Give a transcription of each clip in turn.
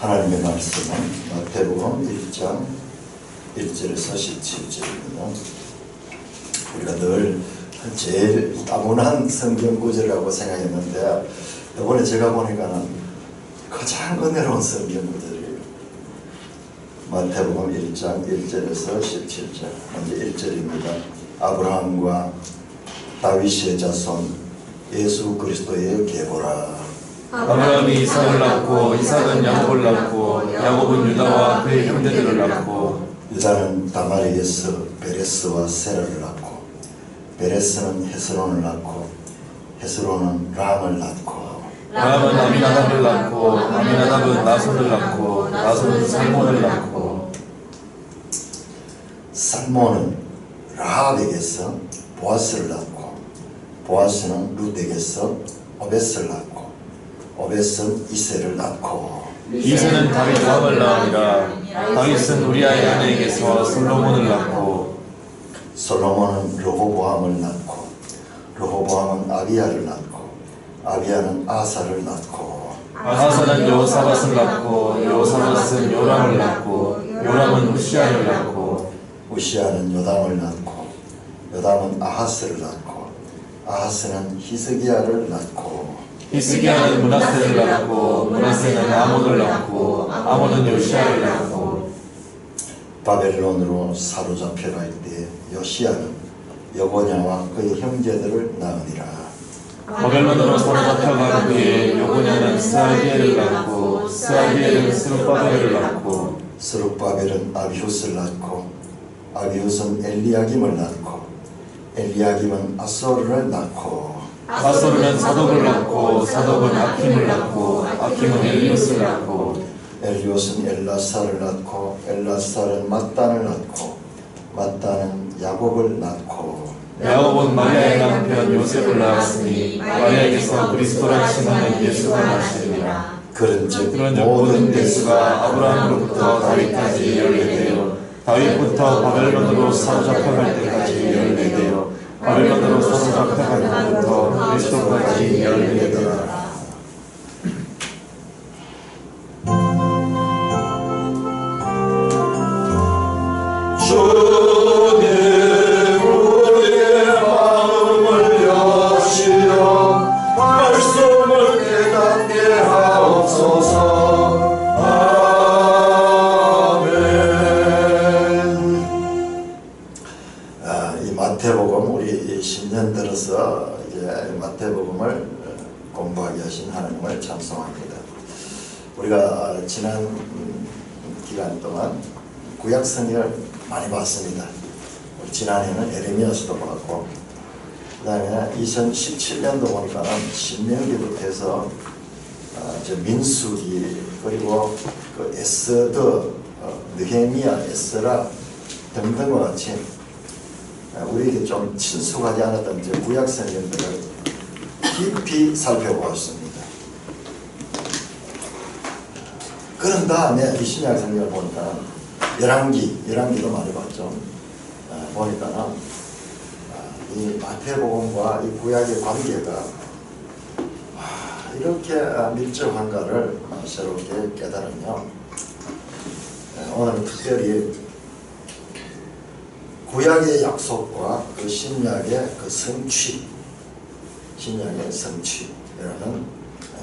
하나님의 말씀은 마태복음 1장 1절에서 17절입니다. 우리가 늘 제일 따분한 성경 구절이라고 생각했는데 이번에 제가 보니까는 가장 은혜로운 성경 구절이에요. 마태복음 1장 1절에서 17절. 먼저 1절입니다. 아브라함과 다윗의 자손 예수 그리스도의 계보라. 아브라함이 이삭을 낳고 이삭은 야곱을 낳고 야곱은 유다와 그의 형제들을 낳고 유다는 다말에게서 베레스와 세라를 낳고 베레스는 헤스론을 낳고 헤스론은 람을 낳고 람은 아미나답을 낳고 아미나답은 나손을 낳고 나손은 살몬을 낳고 살몬은 라합에게서 보아스를 낳고 보아스는 룻에게서 오벳을 낳고 오벳은 이새를 낳고 이새는 다윗 왕을 낳으니라. 다윗은 우리아의 아내에게서 솔로몬을 낳고 솔로몬은 르호보암을 낳고 르호보암은 아비야를 낳고 아비야는 아사를 낳고 아사는 여호사밧을 낳고 여호사밧은 요람을 낳고 요람은 우시아를 낳고 우시아는 요담을 낳고 요담은 아하스를 낳고 아하스는 히스기야를 낳고 히스기야는 므낫세를 낳고 므낫세는 아몬을 낳고 아몬은 요시아를 낳고 바벨론으로 사로잡혀갈 때 요시아는 여고냐와 그의 형제들을 낳으니라. 바벨론으로 사로잡혀간 후에 여고냐는 스알디엘을 낳고 스알디엘은 스룹바벨을 낳고 스룹바벨은 아비후스를 낳고 아비후스는 엘리야김을 낳고 엘리야김은 아소르를 낳고 아소르는 사독을 낳고 사독은 아킴을 낳고 아킴은 엘리우스를 낳고 엘리옷은 엘라사를 낳고 엘라사는 mat단을 낳고 mat단은 야곱을 낳고 야곱은 마리아의 남편 요셉을 낳았으니 마리아에게서 그리스도라 칭하는 예수가 나시리라. 그런즉 모든 대수가 아브라함으로부터 다윗까지 14대요 다윗부터 바벨론으로 사로잡혀갈 때까지 14대요 바벨론으로 사로잡혀갈 때부터 그리스도까지 14대라. 주님 우리의 마음을 여시어 말씀을 깨닫게 하옵소서. 아멘. 이 마태복음 우리 10년 들어서 이제 마태복음을 공부하게 하신 하나님을 찬송합니다. 우리가 지난 기간 동안 구약 성경을 많이 봤습니다. 지난해는 에레미야서도 봤고 그 다음에 2017년도 보니까는 신명기부터 해서 민수기 그리고 그 에스더, 느헤미야, 에스라 등등과 같이 우리에게 좀 친숙하지 않았던 이제 구약 성경들을 깊이 살펴보았습니다. 그런 다음에 이 신약 성경을 보니까 열왕기도 많이 봤죠. 보니까는 이 마태복음과 이 구약의 관계가 이렇게 밀접한가를 새롭게 깨달으며 오늘 특별히 구약의 약속과 그 신약의 그 성취, 신약의 성취라는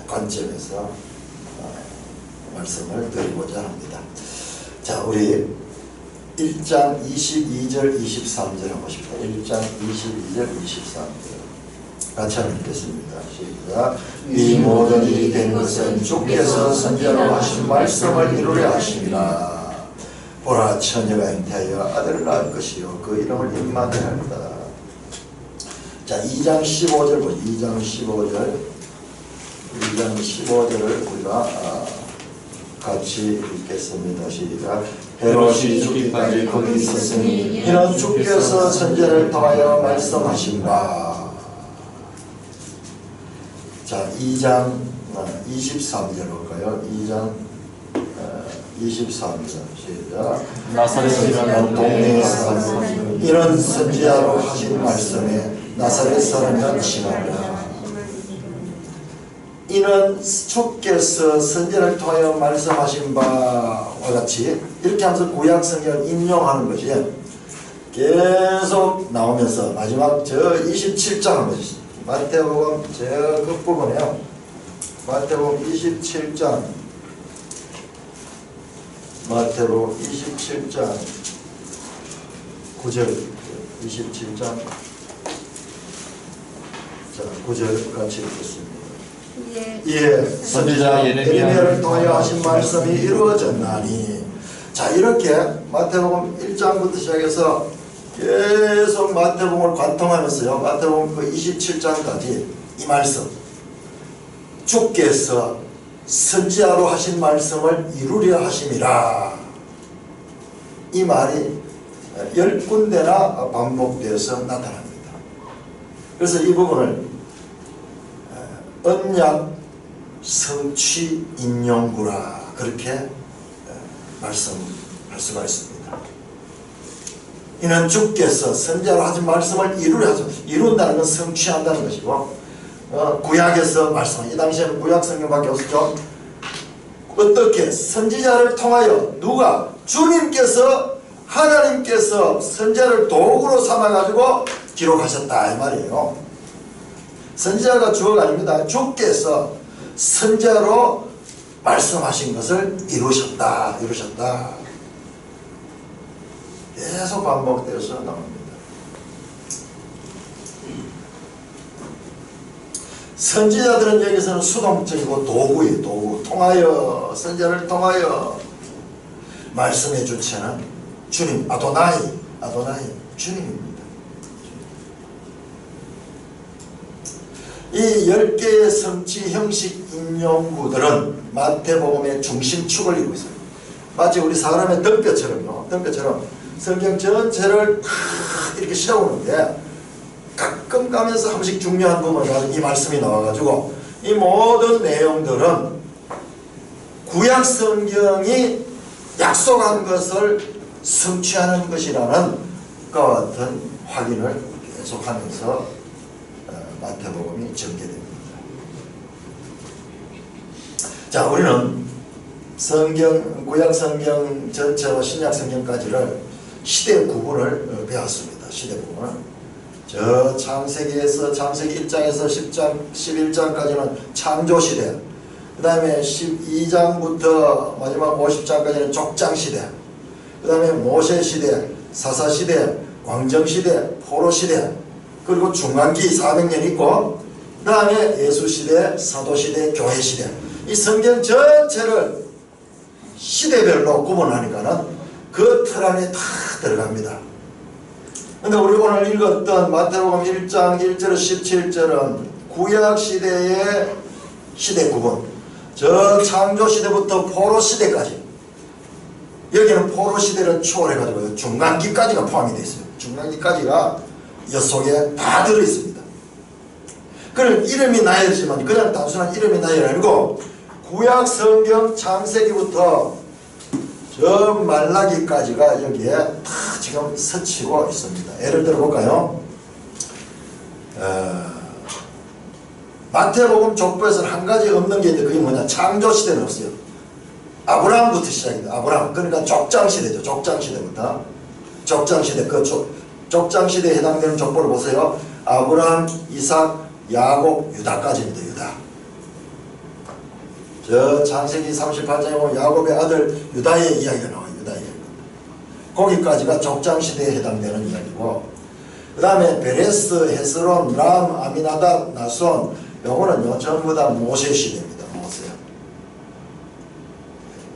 관점에서 말씀을 드리고자 합니다. 자, 우리 1장 22절 23절 한번 보십시오. 1장 22절 23절 같이 한번 읽겠습니다. 시작. 이 모든 일이 된 것은 주께서 선지자로 하신 말씀을 이루려 하심이라. 보라, 처녀가 잉태하여 아들을 낳을 것이요 그 이름을 임마누엘 하리라. 자, 2장 15절 보죠. 2장 15절을 우리가 같이 읽겠습니다. 시작. 헤롯이 죽기까지 거기 있었으니 이는 주께서 선지자를 통하여 말씀하신바. 자, 2장 23절 볼까요? 2장 23절 시작. 나사렛이라는 동네에 사는 이런 선지자로 하신 말씀에 나사렛 사람이란 칭하리라. 이는 주께서 선지자를 통하여 말씀하신 바와 같이 이렇게 하면서 구약 성경을 인용하는 것이 계속 나오면서 마지막 저 27장을 보시죠. 마태복음 저 끝부분에요. 마태복음 27장 마태복음 27장 9절 27장 자 9절 같이 읽겠습니다. 예, 선지자 예레미야를 통하여 하신 말씀이 이루어졌나니. 자, 이렇게 마태복음 1장부터 시작해서 계속 마태복음을 관통하면서요, 마태복음 그 27장까지 이 말씀, 주께서 선지자로 하신 말씀을 이루려 하심이라, 이 말이 10군데나 반복되어서 나타납니다. 그래서 이 부분을 언약 성취 인용구라 그렇게 말씀할 수가 있습니다. 이는 주께서 선지자로 하신 말씀을 이루려 하죠. 이룬다는 건 성취한다는 것이고, 구약에서 말씀, 이 당시에는 구약 성경밖에 없었죠. 어떻게 선지자를 통하여 누가 주님께서 하나님께서 선지자를 도구로 삼아가지고 기록하셨다 이 말이에요. 선지자가 주어가 아닙니다. 주께서 선지자로 말씀하신 것을 이루셨다. 계속 반복되어서 나옵니다. 선지자들은 여기서는 수동적이고 도구예요. 도구. 통하여, 선지자를 통하여 말씀의 주체는 주님, 아도나이, 주님입니다. 이 10개의 성취 형식 인용구들은 마태복음의 중심축을 이루고 있습니다. 마치 우리 사람의 등뼈처럼요. 등뼈처럼 성경 전체를 다 이렇게 세우는데 가끔 가면서 한 번씩 중요한 부분을 가지고 이 말씀이 나와가지고 이 모든 내용들은 구약 성경이 약속한 것을 성취하는 것이라는 것과 같은 확인을 계속하면서 마태복음이 전개됩니다. 자, 우리는 성경, 구약 성경 전체와 신약 성경까지를 시대 구분을 배웠습니다. 시대 구분을. 저 창세기에서 창세기 1장에서 10장, 11장까지는 창조 시대. 그 다음에 12장부터 마지막 50장까지는 족장 시대. 그 다음에 모세 시대, 사사 시대, 광정 시대, 포로 시대. 그리고 중간기 400년 있고, 그 다음에 예수시대, 사도시대, 교회시대. 이 성경 전체를 시대별로 구분하니까는 그 틀 안에 다 들어갑니다. 근데 우리 오늘 읽었던 마태복음 1장 1절에서 17절은 구약시대의 시대 구분. 저 창조시대부터 포로시대까지. 여기는 포로시대를 초월해가지고 중간기까지가 포함이 되어 있어요. 중간기까지가 엿속에 다 들어있습니다. 그럼 이름이 나열이지만 그냥 단순한 이름이 나열이 아니고 구약 성경 창세기부터 저 말라기까지가 여기에 다 지금 스치고 있습니다. 예를 들어 볼까요? 마태복음 족보에서는 한 가지 없는 게 있는데 그게 뭐냐? 창조시대는 없어요. 아브라함부터 시작입니다. 아브라함. 그러니까 족장시대죠. 족장시대부터. 족장시대. 족장시대에 해당되는 족보를 보세요. 아브라함, 이삭, 야곱, 유다까지입니다. 유다. 저 창세기 38장에 보면 야곱의 아들 유다의 이야기가 나와요. 유다의 이야기. 거기까지가 족장시대에 해당되는 이야기고, 그 다음에 베레스, 헤스론, 람, 아미나답, 나손, 요거는요 전부 다 모세 시대입니다. 모세.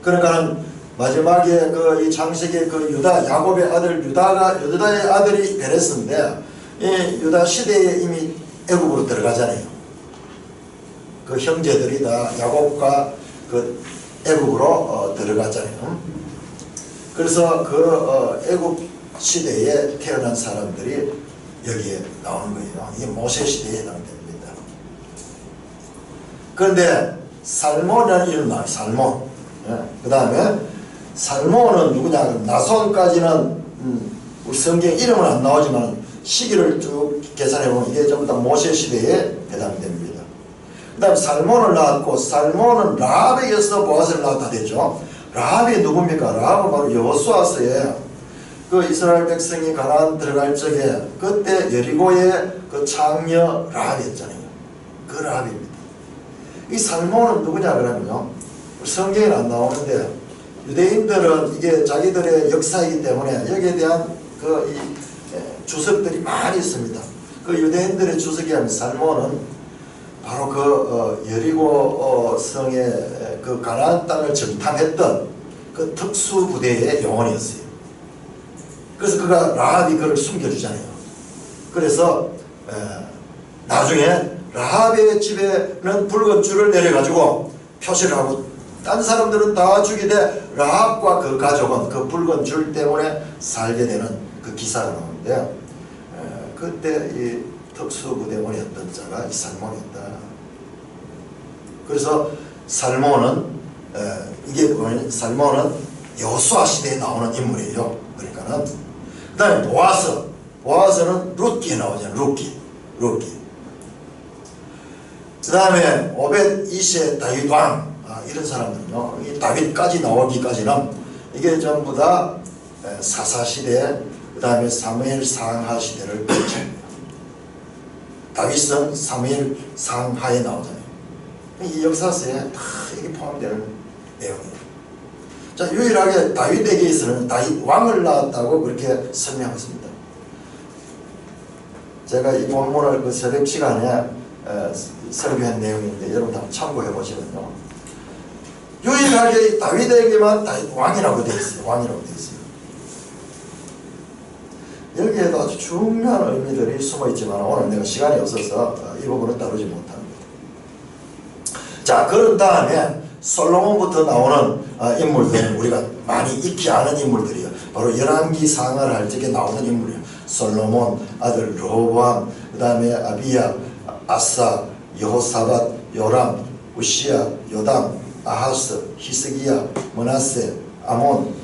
그러니까는 마지막에 이 창세기의 그 유다, 야곱의 아들 유다의 아들이 베레스인데, 이 유다 시대에 이미 애굽으로 들어가잖아요. 그 형제들이 다 야곱과 그 애굽으로 들어가잖아요. 그래서 그 애굽 시대에 태어난 사람들이 여기에 나오는 거예요. 이게 모세 시대에 해당됩니다. 그런데 살몬이라는 이름 나와요. 살몬. 그 다음에 살몬은 누구냐? 나손까지는 우리 성경 이름은 안 나오지만 시기를 쭉 계산해보면 이게 전부 다 모세 시대에 해당됩니다. 그 다음 살몬을 낳았고, 살몬은 라합에게서 보아스를 낳았다 됐죠. 라합이 누굽니까? 라합은 바로 여호수아서에 그 이스라엘 백성이 가나안 들어갈 적에 그때 여리고의 그 창녀 라합이었잖아요. 그 라합입니다. 이 살몬은 누구냐 그러면요, 성경에는 안 나오는데 유대인들은 이게 자기들의 역사이기 때문에 여기에 대한 그 주석들이 많이 있습니다. 그 유대인들의 주석에 하면 살몬은 바로 그 여리고 성의 그 가나안 땅을 정탐했던 그 특수 부대의 영혼이었어요. 그래서 그가 라합이 그를 숨겨주잖아요. 그래서 나중에 라합의 집에는 붉은 줄을 내려가지고 표시를 하고 딴 사람들은 다 죽이되 라합과 그 가족은 그 붉은 줄 때문에 살게 되는 그 기사가 나오는데, 그때 이 특수부대원이었던 자가 이 살몬이었다. 그래서 살몬은 이게 뭐냐면 살몬은 여호수아 시대에 나오는 인물이에요. 그러니까는 그 다음에 보아스는 룻기에 나오잖아요. 룻기. 그 다음에 오벳 이세 다윗 왕, 이런 사람들은요, 이 다윗까지 나오기까지는 이게 전부 다 사사시대, 그 다음에 사무엘 상하 시대를 거쳐요. 다윗은 사무엘 상하에 나오잖아요. 이 역사서에 다 이게 포함되는 내용이에요. 자, 유일하게 다윗에게서는 다윗 왕을 낳았다고 그렇게 설명했습니다. 제가 이 본문을 그 새벽 시간에 설교한 내용인데 여러분 한번 참고해 보시면요, 유일하게 다윗에게만 다윗 왕이라고 되어 있어요. 왕이라고 되어 있어요. 여기에도 아주 중요한 의미들이 숨어 있지만 오늘 내가 시간이 없어서 이 부분은 다루지 못합니다. 자, 그런 다음에 솔로몬부터 나오는 인물들은 우리가 많이 익히 아는 인물들이에요. 바로 열왕기 상하를 할 적에 나오는 인물이에요. 솔로몬, 아들 르호보암, 그 다음에 아비야, 아사, 여호사밧, 요람, 우시야, 요담, 아하스, 히스기야, 므낫세, 아몬,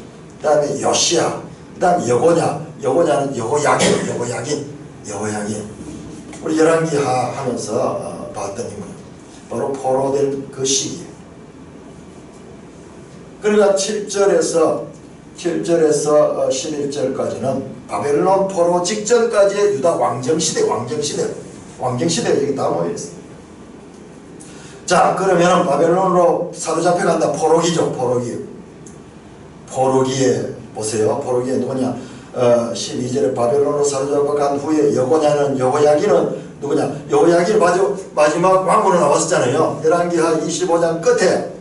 그 다음에 요시야, 그 다음에 여고냐는 여호야긴. 우리 열왕기 하면서 봤던 인물이에요. 바로 포로된 그 시기에. 그러니까 7절에서 11절까지는 바벨론 포로 직전까지의 유다 왕정시대가 여기 다 모여있어요. 자, 그러면 바벨론으로 사로잡혀 간다. 포로기에 보세요. 포로기에 누구냐? 12절에 바벨론으로 사로잡혀 간 후에 여호야긴은 누구냐? 여호야긴 마지막 왕으로 나왔었잖아요. 열왕기하 25장 끝에.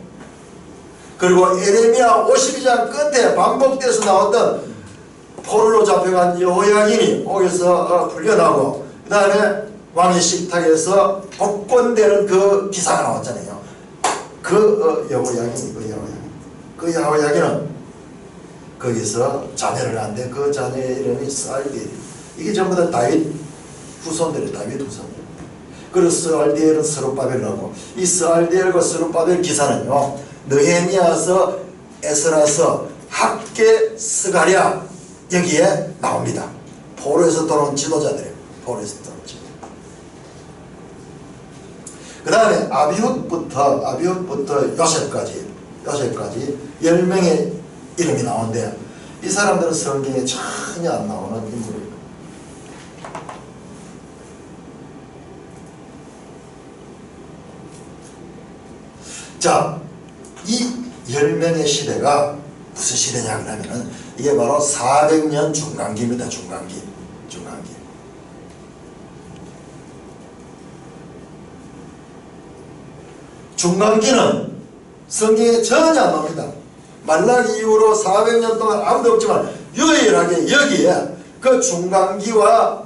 그리고 에레미야 52장 끝에 반복돼서 나왔던 포로로 잡혀간 여호야긴이 거기서 풀려나고, 그 다음에 왕의 식탁에서 복권되는 그 기사가 나왔잖아요. 그 여호야긴은 거기서 자녀를 낳는데 그 자녀의 이름이 스알디엘. 이게 전부 다 다윗 후손들이에요. 그리고 스알디엘은 스룹바벨이라고. 이 스알디엘과 스룹바벨 기사는요, 느헤미야서, 에스라서, 학개, 스가랴 여기에 나옵니다. 포로에서 돌아온 지도자들이에요. 그 다음에 아비훗부터 요셉까지 10명의 이름이 나오는데 이 사람들은 성경에 전혀 안 나오는 인물입니다. 자, 이 10명의 시대가 무슨 시대냐 그러면은 이게 바로 400년 중간기입니다. 중간기. 중간기는 성경에 전혀 안 나옵니다. 말라기 이후로 400년 동안 아무도 없지만 유일하게 여기에 그 중간기와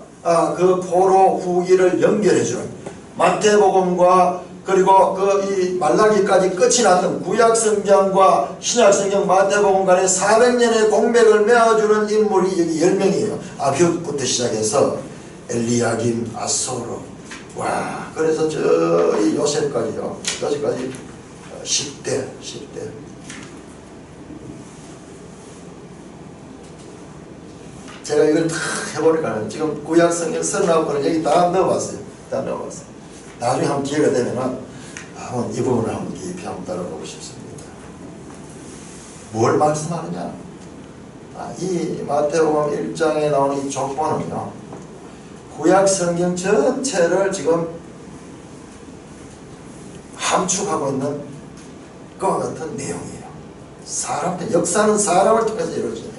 그 포로 후기를 연결해주는 마태복음과 그리고 그 이 말라기까지 끝이 났던 구약성경과 신약성경 마태복음 간의 400년의 공백을 메워주는 인물이 여기 10명이에요. 아비훗부터 시작해서 엘리야김, 아소로, 와, 그래서 저기 요셉까지요. 여기까지 10대. 제가 이걸 다 해보니까 지금 구약성경 39권을 여기 다 넣어봤어요. 나중에 한번 기회가 되면은 한번 이 부분을 한번 깊이 한번 따라보고 싶습니다. 뭘 말씀하느냐? 이 마태복음 1장에 나오는 이 족보는요, 구약 성경 전체를 지금 함축하고 있는 것과 같은 내용이에요. 역사는 사람을 통해서 이루어지네요.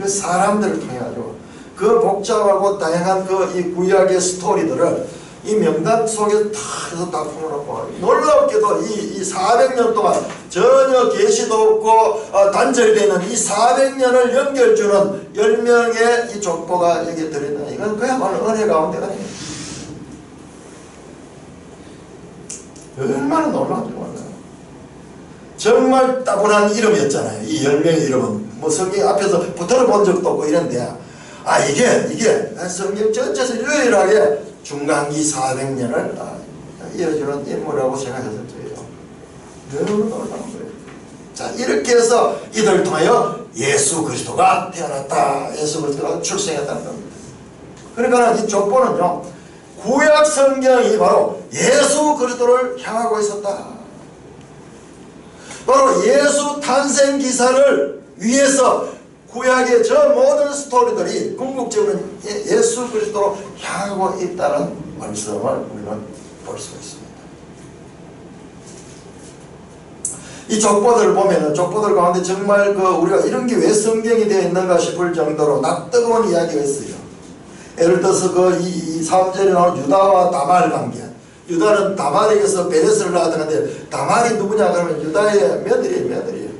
그 사람들을 통해 가지고 그 복잡하고 다양한 이 구약의 스토리들을 이 명단 속에 다 해서 다 풀어놓고, 놀랍게도 이 400년 동안 전혀 계시도 없고 단절되어 있는 이 400년을 연결주는 10명의 이 족보가 여기에 들어있는, 이건 그야말로 은혜 가운데 은혜예요. 얼마나 놀라운지 몰라요. 정말 따분한 이름이었잖아요. 이 10명의 이름은 뭐 성경 앞에서 들어본 적도 없고 이런데, 이게 성경 전체에서 유일하게 중간기 400년을 이어주는 인물이라고 생각했을 때예요. 너무 놀라운 거예요. 자, 이렇게 해서 이들을 통하여 예수 그리스도가 태어났다, 예수 그리스도가 출생했다는 겁니다. 그러니까 이 족보는요, 구약 성경이 바로 예수 그리스도를 향하고 있었다. 바로 예수 탄생 기사를 위해서 구약의 저 모든 스토리들이 궁극적으로 예수 그리스도로 향하고 있다는 말씀을 우리는 볼 수가 있습니다. 이 족보들을 보면은, 족보들 가운데 정말 우리가 이런 게 왜 성경이 되어 있는가 싶을 정도로 낯뜨거운 이야기가 있어요. 예를 들어서 이 3절에 나오는 유다와 다말 관계. 유다는 다말에게서 베레스를 낳았다는데, 다말이 누구냐 그러면 유다의 며느리예요.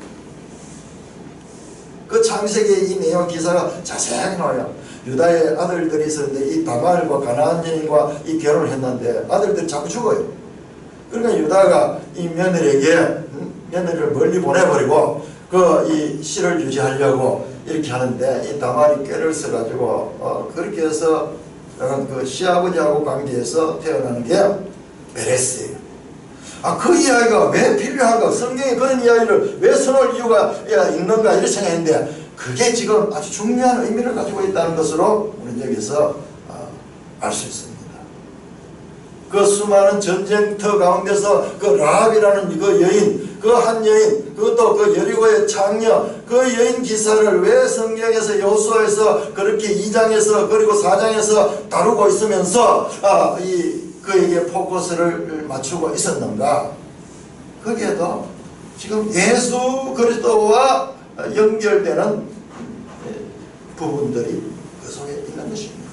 그 창세기의 이 내용 기사가 자세하게 나와요. 유다의 아들들이 있었는데 이 다말과 가나안 여인과 이 결혼을 했는데 아들들이 자꾸 죽어요. 그러니까 유다가 이 며느리에게 며느리를 멀리 보내버리고 이 씨를 유지하려고 이렇게 하는데, 이 다말이 꾀를 써가지고 그렇게 해서 그 시아버지하고 관계에서 태어나는 게 베레스예요. 그 이야기가 왜 필요한가? 성경에 그런 이야기를 왜 써놓을 이유가 있는가? 이렇게 생각했는데, 그게 지금 아주 중요한 의미를 가지고 있다는 것으로 우리는 여기서 알 수 있습니다. 그 수많은 전쟁터 가운데서 그 라합이라는 그 여인, 그 한 여인, 그것도 그 여리고의 장녀, 그 여인 기사를 왜 성경에서 여호수아에서 그렇게 2장에서 그리고 4장에서 다루고 있으면서 그에게 포커스를 맞추고 있었는가? 거기에도 지금 예수 그리스도와 연결되는 부분들이 그 속에 있는 것입니다.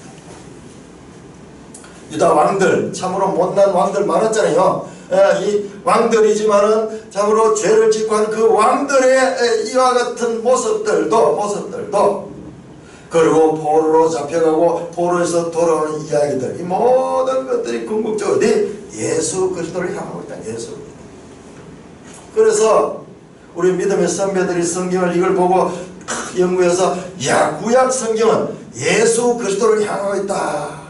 유다 왕들, 참으로 못난 왕들 많았잖아요. 이 왕들이지만은 참으로 죄를 짓고 한 그 왕들의 이와 같은 모습들도 그리고 포로로 잡혀가고 포로에서 돌아오는 이야기들, 이 모든 것들이 궁극적으로 예수 그리스도를 향하고 있다. 예수 그리스도. 그래서 우리 믿음의 선배들이 성경을 이걸 보고 연구해서, 구약 성경은 예수 그리스도를 향하고 있다.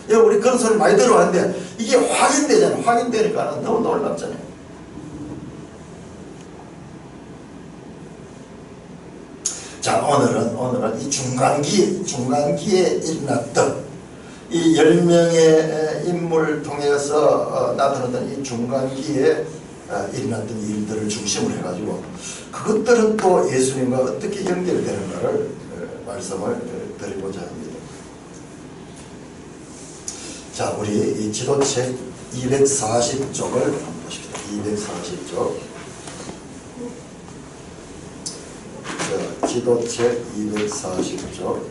우리 그런 소리 많이 들어봤는데 이게 확인되잖아요. 확인되니까 너무 놀랍잖아요. 자, 오늘은 이 중간기에 일어났던 이 10명의 인물을 통해서 나타났던 이 중간기에 일어났던 일들을 중심으로 해가지고 그것들은 또 예수님과 어떻게 연결되는가를 말씀을 드리고자 합니다. 자, 우리 이 지도책 240쪽을 한번 보십시다. 240쪽. 지도책 240쪽.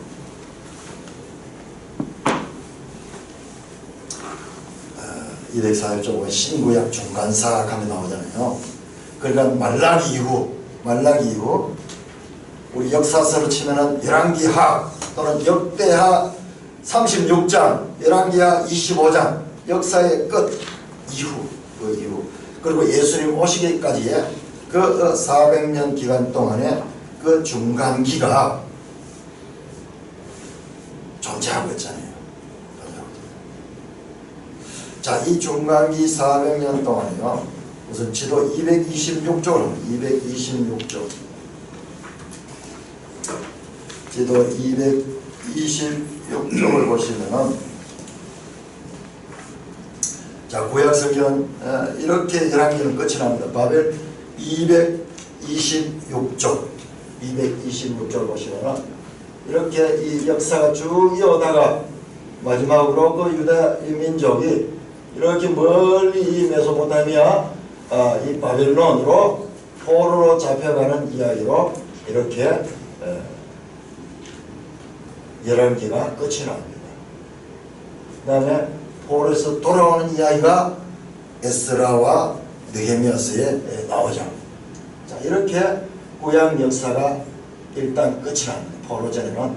이 240쪽 보면 신구약 중간사감이 나오잖아요. 그러니까 말라기 이후 우리 역사서로 치면은 열왕기하 또는 역대하 36장, 열왕기하 25장, 역사의 끝 이후, 그리고 예수님 오시기까지의 그 400년 기간 동안에 그 중간기가 존재하고 있잖아요. 자, 이 중간기 400년 동안에요, 우선 지도 226쪽으로 226쪽. 지도 226쪽을 보시면은, 자, 구약성경 이렇게 열왕기는 끝이 납니다. 바벨 226쪽 226쪽 보시면 이렇게 이 역사가 쭉 이어다가 마지막으로 그 유다 민족이 이렇게 멀리 이 메소포타미아 이 바벨론으로 포로로 잡혀가는 이야기로 이렇게 열왕기가 끝이 납니다. 그 다음에 포로에서 돌아오는 이야기가 에스라와 느헤미야서에 나오죠. 자, 이렇게 구약 역사가 일단 끝이 납니다. 포로 전에는.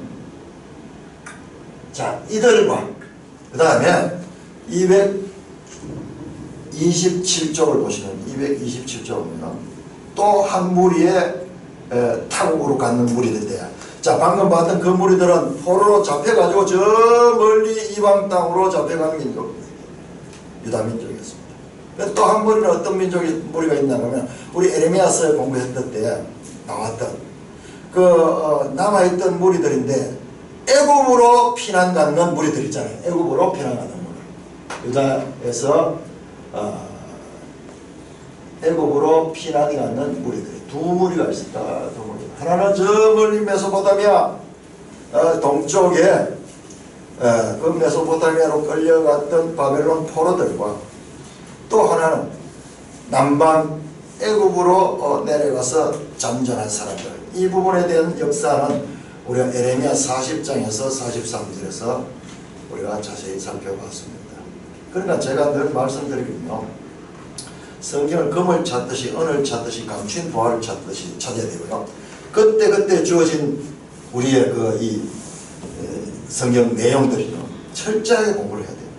자, 이들과 그 다음에 227쪽을 보시면 227쪽을 보면 또 한 무리의 타국으로 갖는 무리들인데, 자, 방금 봤던 그 무리들은 포로로 잡혀가지고 저 멀리 이방 땅으로 잡혀가는 민족, 유다 민족이었습니다. 또 한 무리는 어떤 무리가 있냐면 우리 에레미야서에 공부했던 때 나왔던 그 남아있던 무리들인데, 애굽으로 피난 가는 무리들 있잖아요. 애굽으로 피난 가는 무리. 유다에서 애굽으로 피난 가는 무리들이 두 무리가 있었다. 두 무리. 하나는 저 멀리 메소포타미아 동쪽에 그 메소포타미아로 끌려갔던 바벨론 포로들과, 또 하나는 남방 애굽으로 내려가서 잠전한 사람들. 이 부분에 대한 역사는 우리가 에레미야 40장에서 43절에서 우리가 자세히 살펴봤습니다. 그러니까 제가 늘 말씀드리거든요. 성경을 금을 찾듯이 은을 찾듯이 감춘 보화를 찾듯이 찾아야 되고요. 그때 주어진 우리의 이 성경 내용들이요, 철저하게 공부를 해야 돼요.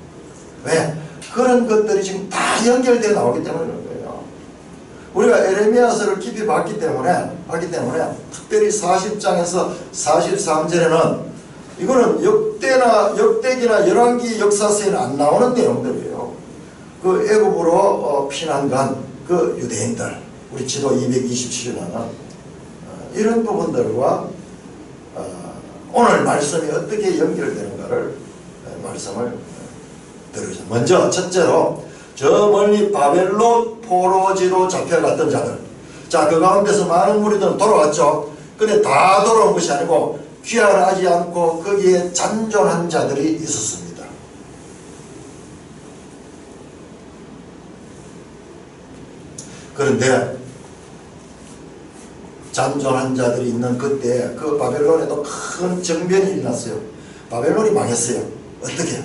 왜? 그런 것들이 지금 다 연결되어 나오기 때문에 그런 거예요. 우리가 에레미야서를 깊이 봤기 때문에 특별히 40장에서 43절에는 이거는 역대기나 열왕기 역사서에는 안 나오는 내용들이에요. 그 애굽으로 피난 간 그 유대인들, 우리 지도 227년은 이런 부분들과 오늘 말씀이 어떻게 연결되는가를 말씀을 드리죠. 먼저 첫째로 저 멀리 바벨론 포로지로 잡혀갔던 자들, 자, 그 가운데서 많은 무리들은 돌아왔죠. 근데 다 돌아온 것이 아니고 귀환하지 않고 거기에 잔존한 자들이 있었습니다. 그런데 잔존한 자들이 있는 그때 그 바벨론에도 큰 정변이 일어났어요. 바벨론이 망했어요. 어떻게?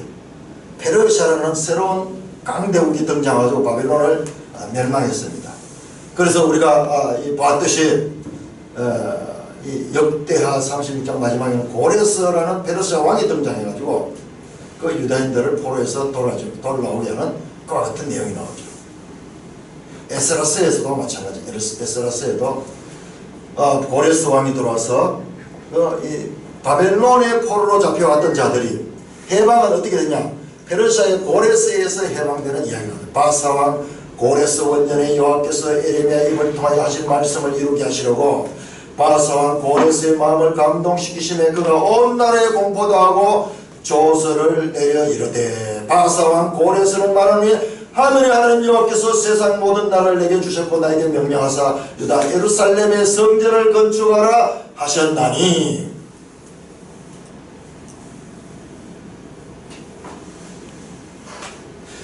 페르시아라는 새로운 강대국이 등장하고 바벨론을 멸망했습니다. 그래서 우리가 봤듯이 이 역대하 36장 마지막에는 고레스라는 페르시아 왕이 등장해가지고 그 유다인들을 포로에서 돌아오게 하는 그와 같은 내용이 나오죠. 에스라서에서도 마찬가지. 에스라서에도 고레스 왕이 들어와서 이 바벨론의 포로로 잡혀왔던 자들이 해방은 어떻게 되냐? 페르시아의 고레스에서 해방되는 이야기가 나와요. 바사왕 고레스 원년에 여호와께서 에레미야 입을 통하여 하신 말씀을 이루게 하시려고 바사왕 고레스의 마음을 감동시키심에 그가 온 나라에 공포도 하고 조서를 내려 이르되, 바사왕 고레스는 말하니 하늘의 하나님 여호와께서 세상 모든 나라를 내게 주셨고 나에게 명령하사 유다 예루살렘의 성전을 건축하라 하셨나니.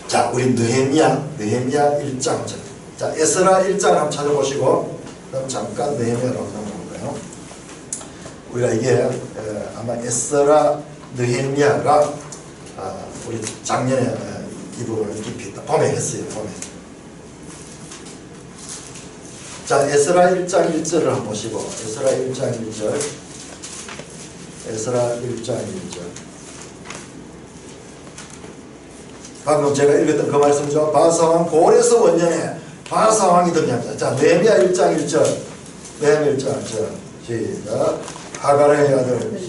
자, 우리 느헤미야 1장. 자, 에스라 1장 한번 찾아보시고 그럼 잠깐 느헤미야로 한번 볼까요? 우리가 이게 아마 에스라 느헤미야가 우리 작년에 이 부분을 깊이 봄에 했어요. 봄에. 자, 에스라 1장 1절을 한번 보시고, 에스라 1장 1절, 에스라 1장 1절. 방금 제가 읽었던 그 말씀이죠. 바사왕 고레스 원년에 바사왕이 등장합니다. 자, 느헤미야 1장 1절, 느헤미야 1장 1절. 시작. 하가랴의 아들,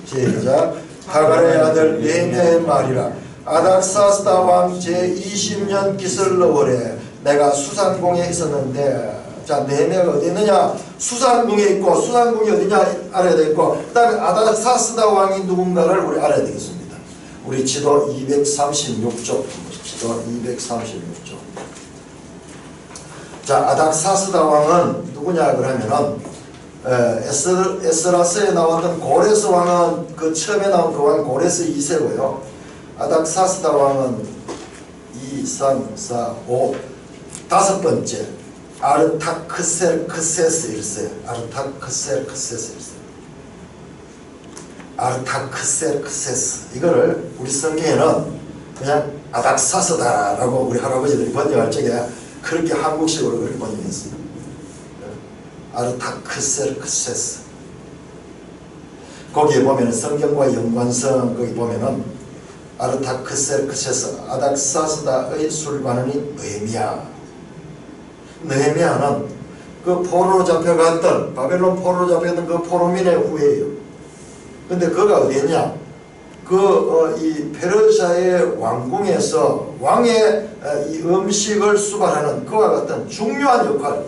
시작. 하가랴의 아들 느헤미야의 말이라. 아닥사스다 왕 제20년 기슬러월에 내가 수산궁에 있었는데, 자, 느헤미야가 어디 있느냐? 수산궁에 있고, 수산궁이 어디냐 알아야 되겠고, 그 다음에 아닥사스다 왕이 누군가를 우리 알아야 되겠습니다. 우리 지도 236쪽 보십시오. 또 236조. 자, 아닥사스다 왕은 누구냐 그러면은 에스라스에 나왔던 고레스 왕은 그 처음에 나온 그 왕 고레스 2세고요. 아닥사스다 왕은 2, 3, 4, 5 다섯 번째 아르타크세르크세스 1세. 아르타크세르크세스 1세. 아르타크세르크세스. 이거를 우리 성경에는 그냥 아닥사스다라고 우리 할아버지들이 번역할 적에 그렇게 한국식으로 그렇게 번역했어요. 아르타크세르크세스. 거기에 보면은 성경과 연관성 거기 보면은 아르타크세르크세스 아닥사스다의 술관원이 느헤미야. 느헤미야는 그 포로로 잡혀갔던 바벨론 포로로 잡혀갔던 그 포로민의 후예예요. 근데 그가 어디였냐? 이 페르시아의 왕궁에서 왕의 이 음식을 수발하는 그와 같은 중요한 역할.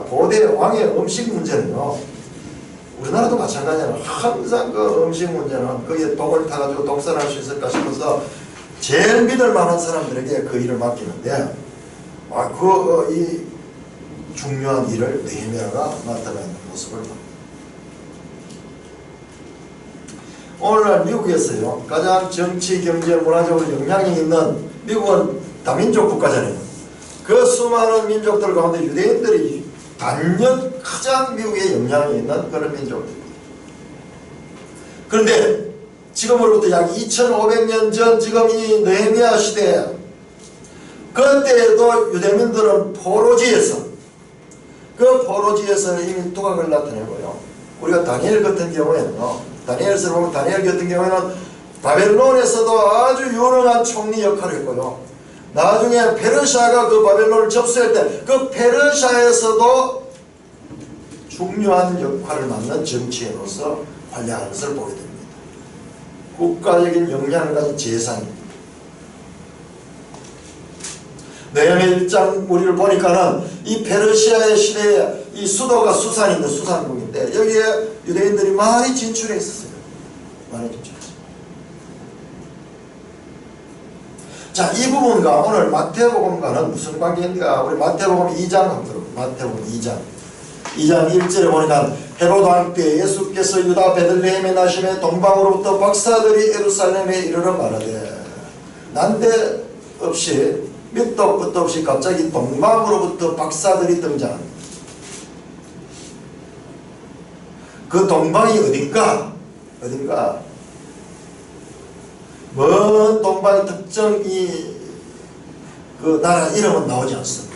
고대 왕의 음식 문제는요, 우리나라도 마찬가지예요. 항상 그 음식 문제는 거기에 독을 타가지고 독살할 수 있을까 싶어서 제일 믿을 만한 사람들에게 그 일을 맡기는데, 이 중요한 일을 느헤미야가 맡아가는 모습을 봅니다. 오늘날 미국에서요, 가장 정치, 경제, 문화적으로 영향이 있는, 미국은 다민족 국가잖아요. 그 수많은 민족들 가운데 유대인들이 단연 가장 미국에 영향이 있는 그런 민족들입니다. 그런데 지금으로부터 약 2500년 전 지금 이 느헤미야 시대에 그때에도 유대민들은 포로지에서 그 포로지에서 이미 두각을 나타내고요. 우리가 다니엘 같은 경우에는요, 다니엘서를 보면 다니엘 같은 경우에는 바벨론에서도 아주 유능한 총리 역할을 했고요. 나중에 페르시아가 그 바벨론을 접수할 때 그 페르시아에서도 중요한 역할을 맡는 정치인으로서 활약하는 것을 보게 됩니다. 국가적인 영향을 가진 재상입니다. 느헤미야 1장 우리를 보니까는 이 페르시아의 시대에 이 수도가 수산인데 수산국인데 여기에 유대인들이 많이 진출해 있었어요. 많이 진출했어요. 자, 이 부분과 오늘 마태복음과는 무슨 관계인가? 우리 마태복음 2장 한번 들어보세요. 마태복음 2장 1절에 보니까 헤롯 왕 때 예수께서 유다 베들레헴에 나심에 동방으로부터 박사들이 예루살렘에 이르러 말하되 난데없이 밑도 끝도 없이 갑자기 동방으로부터 박사들이 등장합니다. 그 동방이 어딘가? 먼 동방의 특정 그 나라 이름은 나오지 않습니다.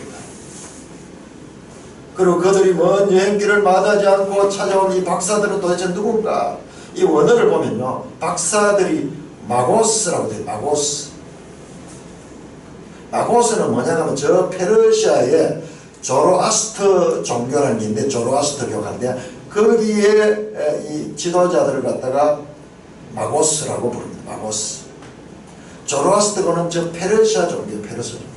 그리고 그들이 먼 여행길을 마다하지 않고 찾아온 이 박사들은 도대체 누군가? 이 원어를 보면요, 박사들이 마고스라고 돼요. 마고스는 뭐냐면 저 페르시아의 조로아스터 종교라는 게 있는데, 조로아스터 교가인데 거기에 이 지도자들을 갖다가 마고스라고 부릅니다. 마고스. 조로아스터는 저 페르시아 종교, 페르시아 종교.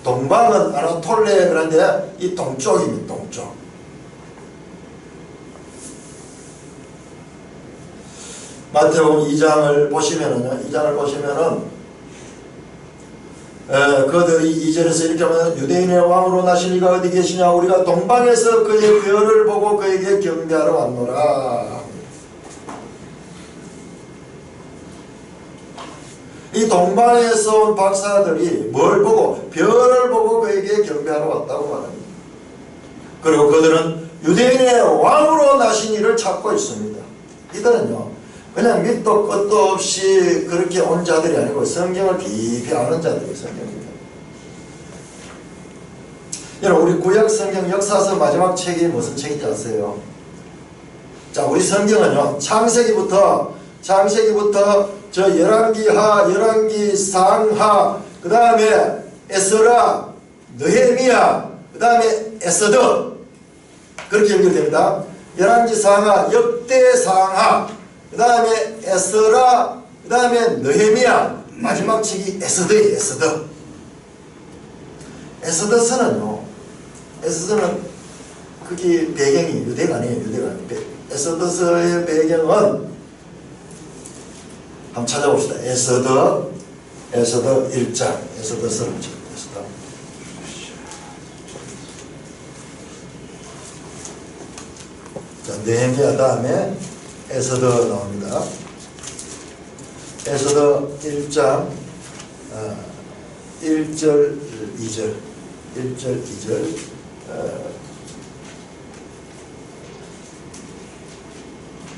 동방은 아나톨레 그런데 이 동쪽입니다. 동쪽. 마태복음 2장을 보시면은 그들이 2절에서 이렇게 하면 유대인의 왕으로 나신 이가 어디 계시냐? 우리가 동방에서 그의 별을 보고 그에게 경배하러 왔노라. 이 동방에서 온 박사들이 뭘 보고? 별을 보고 그에게 경배하러 왔다고 말합니다. 그리고 그들은 유대인의 왕으로 나신 이를 찾고 있습니다. 이들은요, 그냥 밑도 끝도 없이 그렇게 온 자들이 아니고 성경을 깊이 아는 자들이 성경입니다. 여러분, 우리 구약 성경 역사서 마지막 책이 무슨 책인지 아세요? 자, 우리 성경은요, 창세기부터 저 열왕기하, 열왕기 상하, 그 다음에 에스라, 느헤미야, 그 다음에 에스더, 그렇게 연결됩니다. 열왕기 상하, 역대 상하, 그 다음에 에스라, 그 다음에 느헤미야, 마지막 책이 에스더예요. 에스더서는요, 에스더는 그게 배경이 유대가 아니에요. 에스더서의 배경은 한번 찾아봅시다. 에스더 에서더 1장, 에서더서를 에서더. 자, 느헤미야 다음에 에서더 나옵니다. 에서더 1장 1절 2절 1절 2절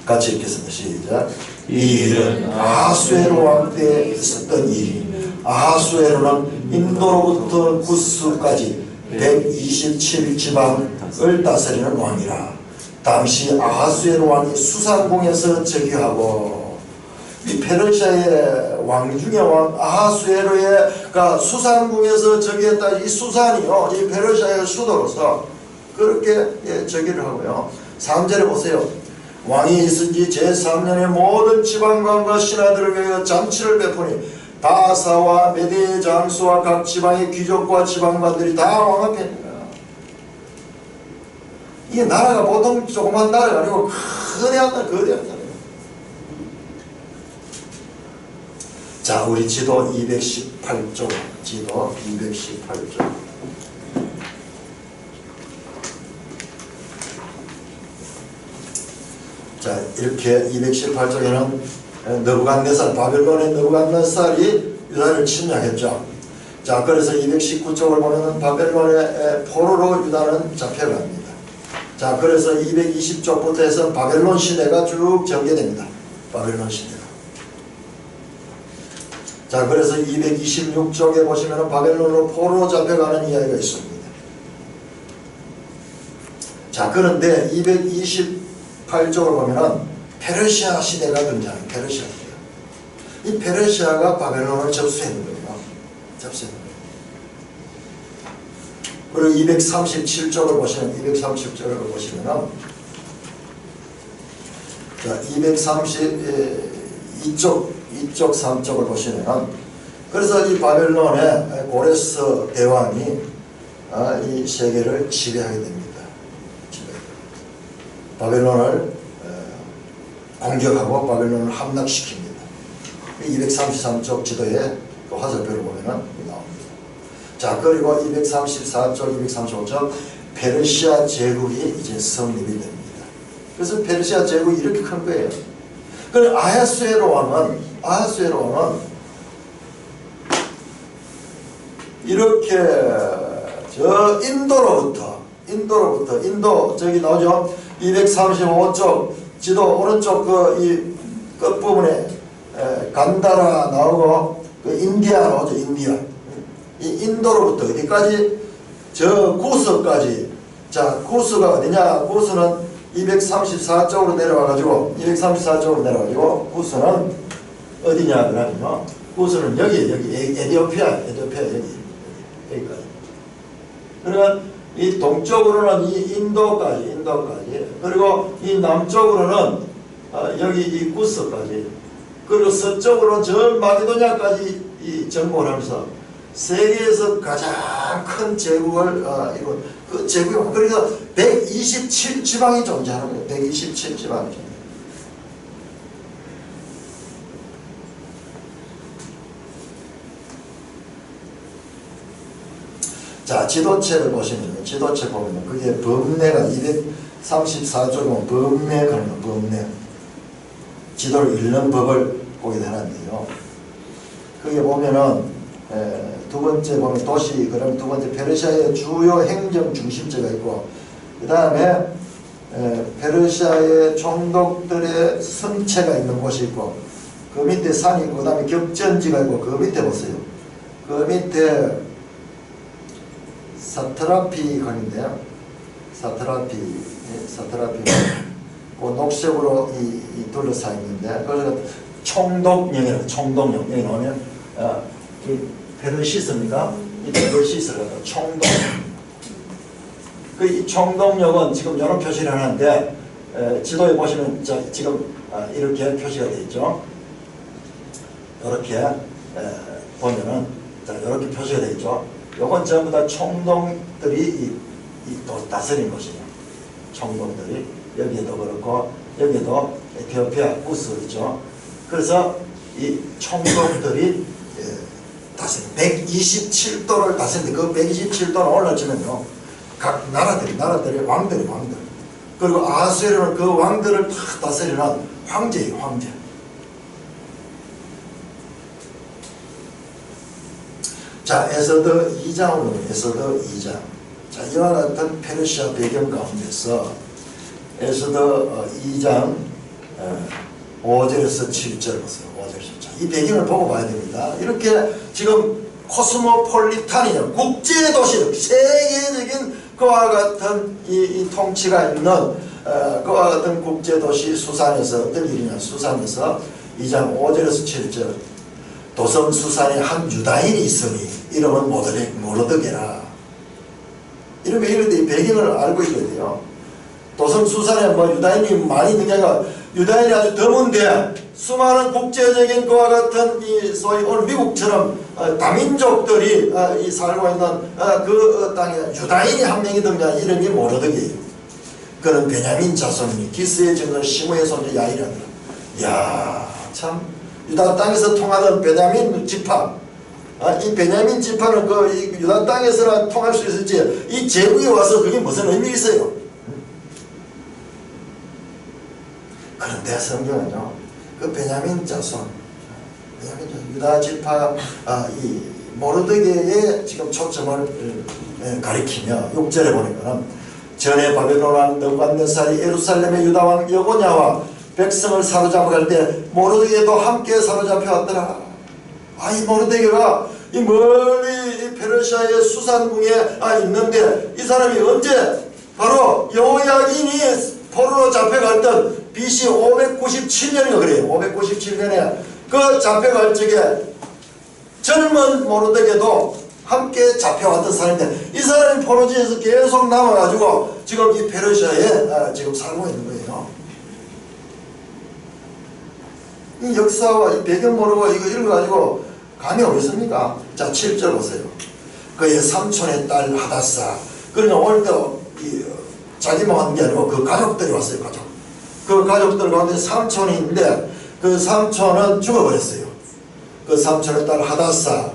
같이 읽겠습니다. 시작. 이 일은 아하수에로 왕 때에 있었던 일이 아하수에로는 인도로부터 구스까지 127지방을 다스리는 왕이라. 당시 아하수에로 왕이 수산궁에서 즉위하고 이 페르시아의 왕 중에 왕 아하수에로가 수산궁에서 즉위했다. 이 수산이요 이 페르시아의 수도로서 그렇게 즉위를 하고요. 3절에 보세요. 왕이 있은 지 제3년에 모든 지방관과 신하들을 위하여 잔치를 베푸니 다사와 메대 장수와 각 지방의 귀족과 지방관들이 다 왕 앞에 있는 거야. 이게 나라가 보통 조그만 나라가 아니고 거대한 나라예요. 자, 우리 지도 218쪽, 지도 218쪽. 자, 이렇게 218쪽에는 느부갓네살, 바벨론의 느부갓네살이 유다를 침략했죠. 자, 그래서 219쪽을 보면 바벨론의 포로로 유다는 잡혀갑니다. 자, 그래서 220쪽부터 해서 바벨론 시대가 쭉 전개됩니다. 바벨론 시대가. 자, 그래서 226쪽에 보시면 바벨론으로 포로로 잡혀가는 이야기가 있습니다. 자, 그런데 228쪽을 보면은 페르시아 시대가 등장해요. 페르시아 시대. 이 페르시아가 바벨론을 접수했는 거예요. 접수했는 거예요. 그리고 237쪽을 보시면, 237쪽을 보시면은, 자, 232쪽, 3쪽을 보시면은, 그래서 이 바벨론의 고레스 대왕이 이 세계를 지배하게 됩니다. 바벨론을 공격하고 바벨론을 함락시킵니다. 233쪽 지도에 또 화살표를 보면 나옵니다. 자, 그리고 234쪽, 235쪽 페르시아 제국이 이제 성립이 됩니다. 그래서 페르시아 제국이 이렇게 큰 거예요. 그리고 아하수에로 왕은 이렇게 저 인도로부터 인도 저기 나오죠. 235쪽 지도 오른쪽 이 끝부분에 간다라 나오고 그 인디아 나오죠. 인디아. 이 인도로부터 어디까지? 저 구스까지. 자, 구스가 어디냐? 구스는 234쪽으로 내려와가지고 구스는 어디냐 그러면요. 구스는 여기 에티오피아 여기까지. 그러면 이 동쪽으로는 이 인도까지 그리고 이 남쪽으로는 여기 이 구스까지 그리고 서쪽으로는 저 마게도냐까지 이 정복을 하면서 세계에서 가장 큰 제국을 이룬 그 제국이 그래서 127지방이 존재하는 거예요. 127지방이 존재해요. 자, 지도체를 보시면, 지도체 보면, 그게 법례가 234쪽이면 법례가 하는 법례. 지도를 읽는 법을 보게 되는데요. 그게 보면은, 두 번째 보면 도시, 그럼 두 번째 페르시아의 주요 행정 중심지가 있고, 그 다음에, 페르시아의 총독들의 성체가 있는 곳이 있고, 그 밑에 산이 있고, 그 다음에 격전지가 있고, 그 밑에 보세요. 그 밑에, 사트라피 강인데요. 사트라피 그 녹색으로 이 둘러싸여 있는데 그래서 총독령이라고 총독령 여기 나오면 이 페르시스입니까? 이 페르시스가 총독. 그 이 총독령은 지금 이런 표시를 하는데 지도에 보시면 지금 이렇게 표시가 되어 있죠. 이렇게 보면은 자 이렇게 표시가 되어 있죠. 요건 전부 다 총독들이 다스린 것이에요. 총독들이 여기에도 그렇고 여기에도 에티오피아 구스 있죠. 그래서 이 총독들이 다스립니다. 127도를 다스립니다. 그 127도를 올라지면요, 각 나라들이 왕들. 그리고 아수에르는 그 왕들을 다 다스리는 황제예요, 황제. 자, 에서더 2장으로 에서더 2장. 자, 이와 같은 페르시아 배경 가운데서 에서더 2장 5절에서 7절 보세요. 5절에서 7절. 이 배경을 보고 봐야 됩니다. 이렇게 지금 코스모폴리탄이요, 국제도시, 세계적인 그와 같은 이 통치가 있는 그와 같은 국제도시 수산에서 어떤 일이냐, 수산에서 2장 5절에서 7절. 도성 수산에 한 유다인이 있으니 이름은 모르드게라. 이런데 이 배경을 알고 있어야 돼요. 도성 수산에 뭐 유다인이 많이 있는 게 아니라 유다인이 아주 드문데 수많은 국제적인 그와 같은 이 소위 오늘 미국처럼 다민족들이 이 살고 있는 그 땅에 유다인이 한 명이 등장. 이름이 모르드게예요. 그는 베냐민 자손이니 기스의 증언 시므의 손자 야이라더라. 이야, 참 유다 땅에서 통하던 베냐민 지파, 이 베냐민 지파는 그 유다 땅에서나 통할 수 있을지 이 제국에 와서 그게 무슨 의미 있어요? 그런데 성경은요, 그 베냐민 자손, 유다 지파 이 모르드게의 지금 초점을 가리키며 6절에 보니까 전에 바벨론 왕 느부갓네살이 예루살렘의 유다 왕 여고냐와 백성을 사로잡아갈 때 모르드게도 함께 사로잡혀왔더라. 이 모르드게가 이 멀리 이 페르시아의 수산궁에 있는데 이 사람이 언제 바로 여호야긴이 포로로 잡혀갔던 BC 597년인가 그래요. 597년에 그 잡혀갈 적에 젊은 모르드게도 함께 잡혀왔던 사람인데 이 사람이 포로지에서 계속 남아가지고 지금 이 페르시아에 지금 살고 있는 거예요. 이 역사와 이 배경 모르고 이거 읽어가지고 감이 오겠습니까? 자, 7절 보세요. 그의 삼촌의 딸 하다사. 그러니까 오늘 또 자기만 한 게 아니고 그 가족들이 왔어요. 그 가족들 가운데 삼촌이 있는데 그 삼촌은 죽어버렸어요. 그 삼촌의 딸 하다사,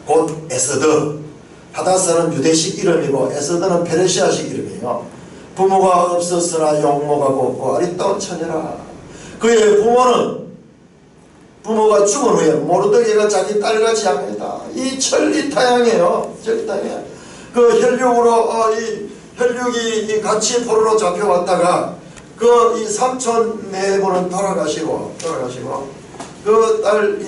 곧 에스더. 하다사는 유대식 이름이고 에스더는 페르시아식 이름이에요. 부모가 없었으나 용모가 곱고 아리따운 처녀라. 그의 부모가 죽은 후에 모르드게가 자기 딸같이 양육했다. 이 천리타양이에요. 천리타양. 그 혈육이 같이 포로로 잡혀왔다가 그 이 삼촌 네분은 돌아가시고 그 딸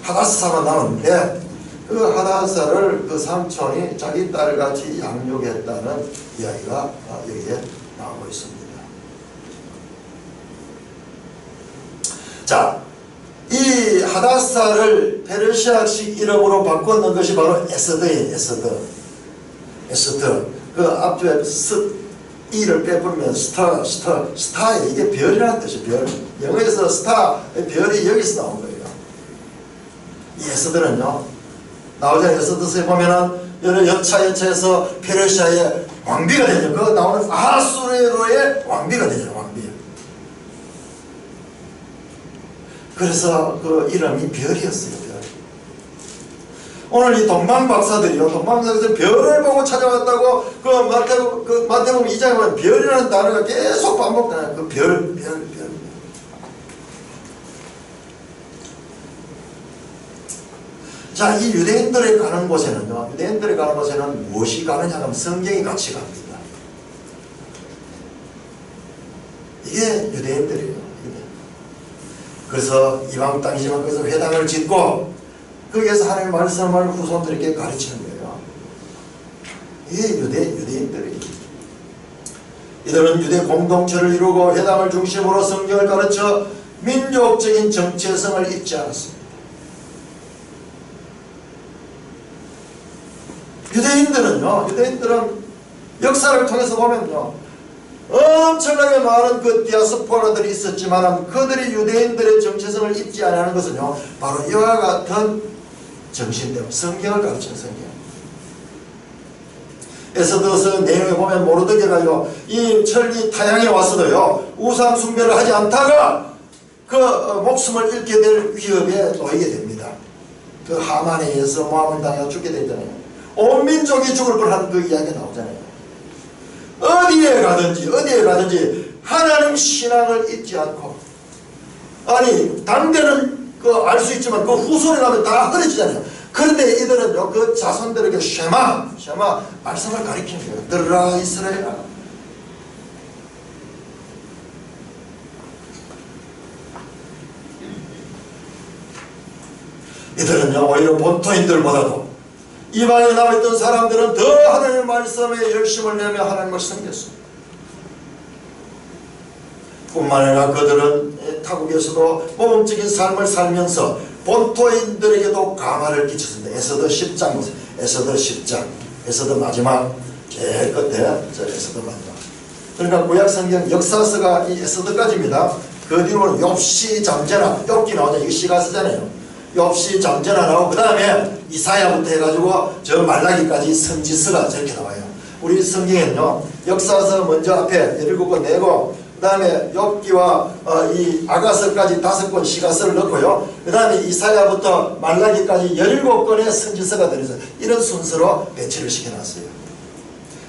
하다사가 나오는데 그 하다사를 그 삼촌이 자기 딸같이 양육했다는 이야기가 여기에 나오고 있습니다. 자, 이 하다사를 페르시아식 이름으로 바꿨는 것이 바로 에스더예요. 에스더. 그 앞쪽에 이를 빼버리면 스타예요. 이게 별이라는 뜻이에요. 별. 영어에서 스타, 별이 여기서 나온 거예요. 이 에스더는요, 나오잖아요. 에스더서에 보면은 여러 여차에서 페르시아의 왕비가 되죠. 그 나오는 아수르의 왕비가 되죠. 왕비. 그래서 그 이름이 별이었어요. 별. 오늘 이 동방박사들이요, 별을 보고 찾아왔다고 그 마태복음 2장에 보면 별이라는 단어가 계속 반복되는 그 별. 자, 이 유대인들이 가는 곳에는요, 무엇이 가느냐 하면 성경이 같이 갑니다. 이게 유대인들이에요. 그래서 이방 땅이지만 거기서 회당을 짓고 거기에서 하나님의 말씀을 후손들에게 가르치는 거예요. 이게 유대인들이에요. 이들은 유대 공동체를 이루고 회당을 중심으로 성경을 가르쳐 민족적인 정체성을 잊지 않았습니다. 유대인들은 역사를 통해서 보면요, 엄청나게 많은 그 디아스포라들이 있었지만 그들이 유대인들의 정체성을 잊지 않는 것은요, 바로 이와 같은 정신대로 성경을 가르치는 성경. 에스더서 내용에 보면 모르드게가요, 이 천리 타향에 와서도요 우상 숭배를 하지 않다가 그 목숨을 잃게 될 위협에 놓이게 됩니다. 그 하만에 의해서 모함을 당하고 죽게 되잖아요. 온 민족이 죽을 뻔한 그 이야기가 나오잖아요. 어디에 가든지 하나님 신앙을 잊지 않고, 아니 당대는 알 수 있지만 그 후손에 가면 다 흐려지잖아요. 그런데 이들은요, 그 자손들에게 쉐마 말씀을 가리키는 거예요. 들으라 이스라엘아. 이들은요, 오히려 본토인들보다도 이방에 남아있던 사람들은 더 하나님의 말씀에 열심을 내며 하나님을 섬겼습니다. 뿐만 아니라 그들은 타국에서도 모범적인 삶을 살면서 본토인들에게도 감화를 끼쳤습니다. 에스더 10장, 에스더 마지막 제일 끝에 에스더 마지막. 그러니까 구약성경 역사서가 이 에스더까지입니다. 그 뒤로는 욥시 잠재나, 욥기 나오죠. 이거 시가 쓰잖아요. 욥시 잠재나 나오고, 그 다음에 이사야부터 해가지고 저 말라기까지 선지서가 저렇게 나와요. 우리 성경에는요, 역사서 먼저 앞에 7권 내고, 그 다음에 욥기와 이 아가서까지 5권 시가서를 넣고요. 그 다음에 이사야부터 말라기까지 17권의 선지서가 들어있어요. 이런 순서로 배치를 시켜놨어요.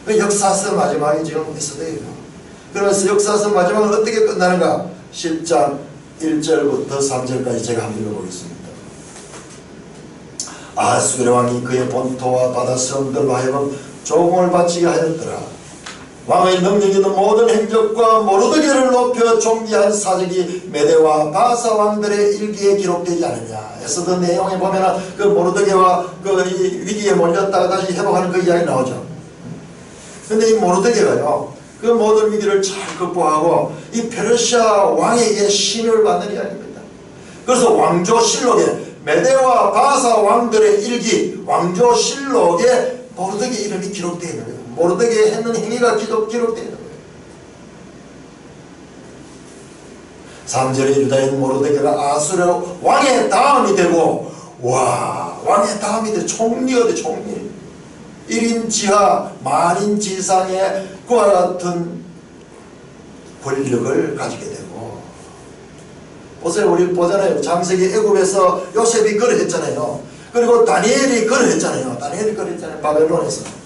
그 역사서 마지막이 지금 에스더예요. 그러면서 역사서 마지막은 어떻게 끝나는가? 10장 1절부터 3절까지 제가 한번 읽어보겠습니다. 아하스웨르 왕이 그의 본토와 바다 성들로 하여금 조공을 바치게 하였더라. 왕의 능력 있는 모든 행적과 모르드게를 높여 존귀한 사적이 메대와 바사 왕들의 일기에 기록되지 않느냐. 에스더 내용에 보면은 그 모르드게와 그 이 위기에 몰렸다가 다시 회복하는 그 이야기 나오죠. 근데 이 모르드게가요, 그 모든 위기를 잘 극복하고 이 페르시아 왕에게 신을 받는 이야기입니다. 그래서 왕조실록에 메대와 바사 왕들의 일기, 왕조실록에 모르드게 이름이 기록되어 있는 거예요. 모르드게 했는 행위가 기록되어 있는 거예요. 3절에 유다인 모르드게가 아수르 왕의 다음이 되고, 왕의 다음이 돼. 총리가 돼. 총리. 1인 지하 만인 지상의 그와 같은 권력을 가지게 되고, 보세요. 우리 보잖아요. 창세기 애굽에서 요셉이 그를 했잖아요. 그리고 다니엘이 그를 했잖아요. 바벨론에서.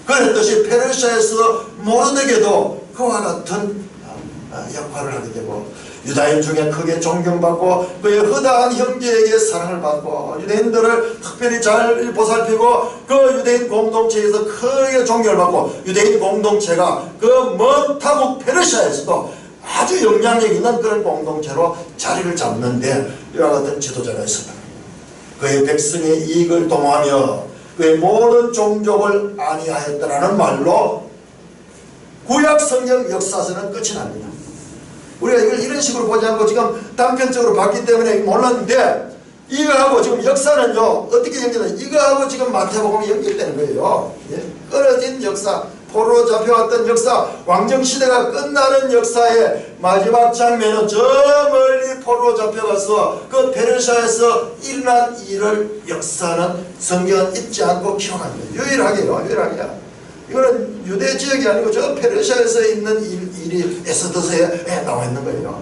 그랬듯이 페르시아에서 모르드게도 그와 같은 역할을 하게 되고, 유다인 중에 크게 존경받고 그의 허다한 형제에게 사랑을 받고, 유대인들을 특별히 잘 보살피고 그 유대인 공동체에서 크게 존경을 받고, 유대인 공동체가 그 먼 타국 페르시아에서도 아주 영향력 있는 그런 공동체로 자리를 잡는데 이와 같은 지도자가 있었다. 그의 백성의 이익을 도모하며 그의 모든 종족을 안위하였다라는 말로 구약 성경 역사서는 끝이 납니다. 우리가 이걸 이런 식으로 보지 않고 지금 단편적으로 봤기 때문에 몰랐는데, 이거하고 지금 역사는요 어떻게 연결되냐, 이거하고 지금 마태복음이 연결되는 거예요. 끊어진 역사, 포로로 잡혀왔던 역사, 왕정시대가 끝나는 역사의 마지막 장면은 저 멀리 포로로 잡혀가서 그 페르시아에서 일어난 일을 역사는 성경은 잊지 않고 기억합니다. 유일하게요. 이거는 유대 지역이 아니고 저 페르시아에서 있는 일이 에스더서에 나와 있는 거예요.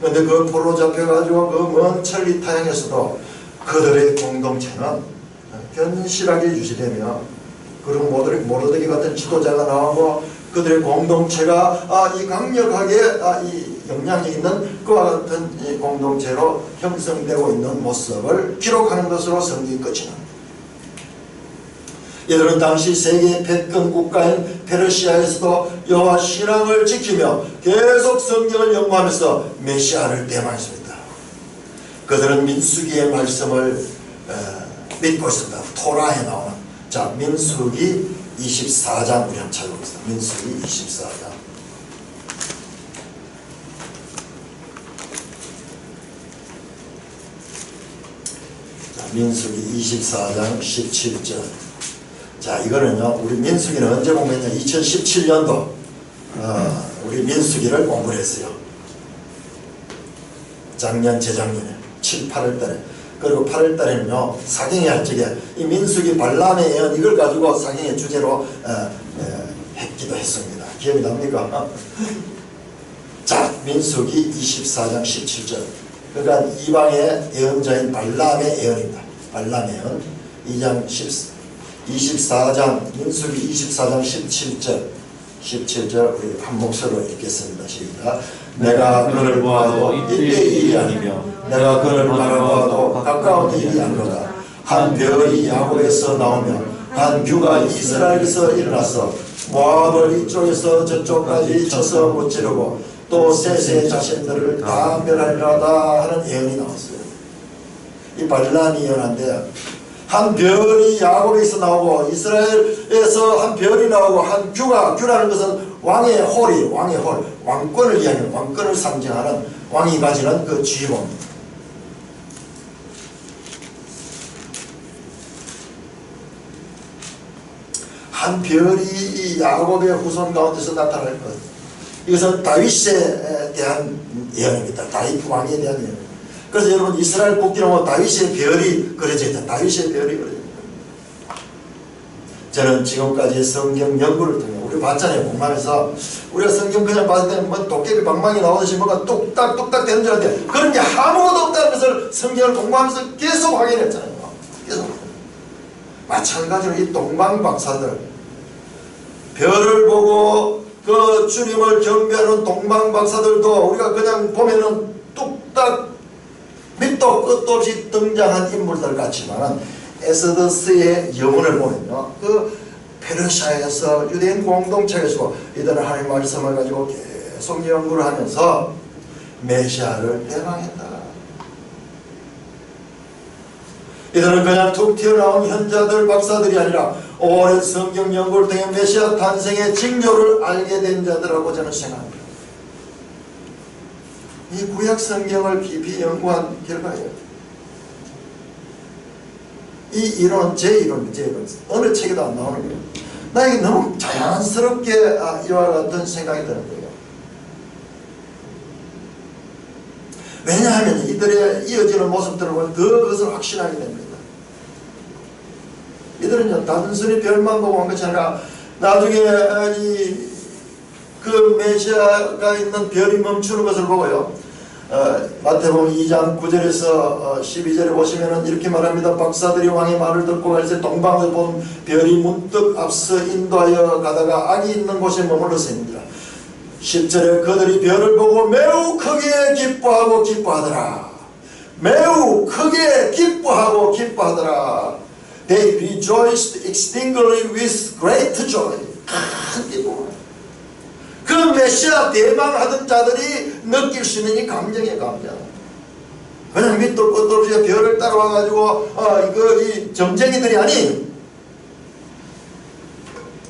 그런데 그 포로로 잡혀가지고 그 먼 천리 타향에서도 그들의 공동체는 견실하게 유지되며, 그리고 모르드게 같은 지도자가 나오고 그들의 공동체가 이 강력하게 이 영향이 있는 그와 같은 이 공동체로 형성되고 있는 모습을 기록하는 것으로 성경이 끝이 납니다. 이들은 당시 세계 패권 국가인 페르시아에서도 여호와 신앙을 지키며 계속 성경을 연구하면서 메시아를 대망했습니다. 그들은 민수기의 말씀을 믿고 있습니다. 토라에 나오는, 자, 민수기 24장 우리 한번 찾아보겠습니다. 민수기 24장. 자, 민수기 24장 17절. 자, 이거는요, 우리 민수기는 언제 공부했냐? 2017년도 우리 민수기를 공부를 했어요. 작년, 재작년에 7, 8월 달에. 그리고 8월 달에는요, 사경의 할적에 이 민수기 발람의 예언, 이걸 가지고 사경의 주제로 했기도 했습니다. 기억이 납니까? 자, 민수기 24장 17절. 그러니까 이방의 예언자인 발람의 예언입니다. 발람의 2장 24장 민수기 24장 17절 우리 한 목소리로 읽겠습니다. 시작. 내가 그를 보아도 이때의 일이 아니며 내가 그를 바라보아도 가까운 일이 아니로다. 한 별이 야곱에서 나오며 한 규가 이스라엘에서 일어나서 모압을 이쪽에서 저쪽까지 쳐서 무찌르고 또 셋의 자신들을 다 멸하리라다 하는 예언이 나왔어요. 이 발람이 예언한데 한 별이 야곱에서 나오고 이스라엘에서 한 별이 나오고 한 규라는 것은 왕의 홀이 왕의 홀 왕권을 이야기하는 왕권을 상징하는 왕이 가지는 그 쥐입니다. 한 별이 야곱의 후손 가운데서 나타날 것. 이것은 다윗에 대한 예언입니다. 다윗 왕에 대한 예언. 그래서 여러분 이스라엘 국기는 다윗의 별이 그려져 있다. 다윗의 별이 그려져 있다. 저는 지금까지 성경 연구를 통해 우리 봤잖아요. 공부하면서 우리가 성경 그냥 봤을 때는 뭐 도깨비 방망이 나오듯이 뭐가 뚝딱 되는 줄 알았는데 그런 게 아무것도 없다는 것을 성경을 공부하면서 계속 확인했잖아요. 계속. 마찬가지로 이 동방박사들 별을 보고 그 주님을 경배하는 동방박사들도 우리가 그냥 보면은 뚝딱 밑도 끝도 없이 등장한 인물들 같지만 에스더스의 여문을 보면요 그 페르시아에서 유대인 공동체가 있고 이들은 하나님 말씀을 가지고 계속 연구를 하면서 메시아를 대망했다. 이들은 그냥 툭 튀어나온 현자들 박사들이 아니라 오랜 성경 연구를 통해 메시아 탄생의 징조를 알게 된 자들하고 저는 생각합니다. 이 구약 성경을 깊이 연구한 결과예요. 이 이론, 제 이론 어느 책에도 안 나오는 거예요. 나에게 너무 자연스럽게 이와 같은 생각이 드는 거예요. 왜냐하면 이들의 이어지는 모습들을 보면 더 그것을 확신하게 됩니다. 이들은요 단순히 별만 보고 온 것이 아니라 나중에 그 메시아가 있는 별이 멈추는 것을 보고요 마태복음 2장 9절에서 12절에 보시면은 이렇게 말합니다. 박사들이 왕의 말을 듣고 갈 때 동방을 본 별이 문득 앞서 인도하여 가다가 악이 있는 곳에 머물렀습니다. 10절에 그들이 별을 보고 매우 크게 기뻐하더라. 매우 크게 기뻐하더라. They rejoiced exceedingly with great joy. 큰 기쁨. 그 메시아 대망하던 자들이 느낄 수 있는 이 감정의 감정. 그냥 밑도 끝도 없이 별을 따라와가지고 이 점쟁이들이 아니.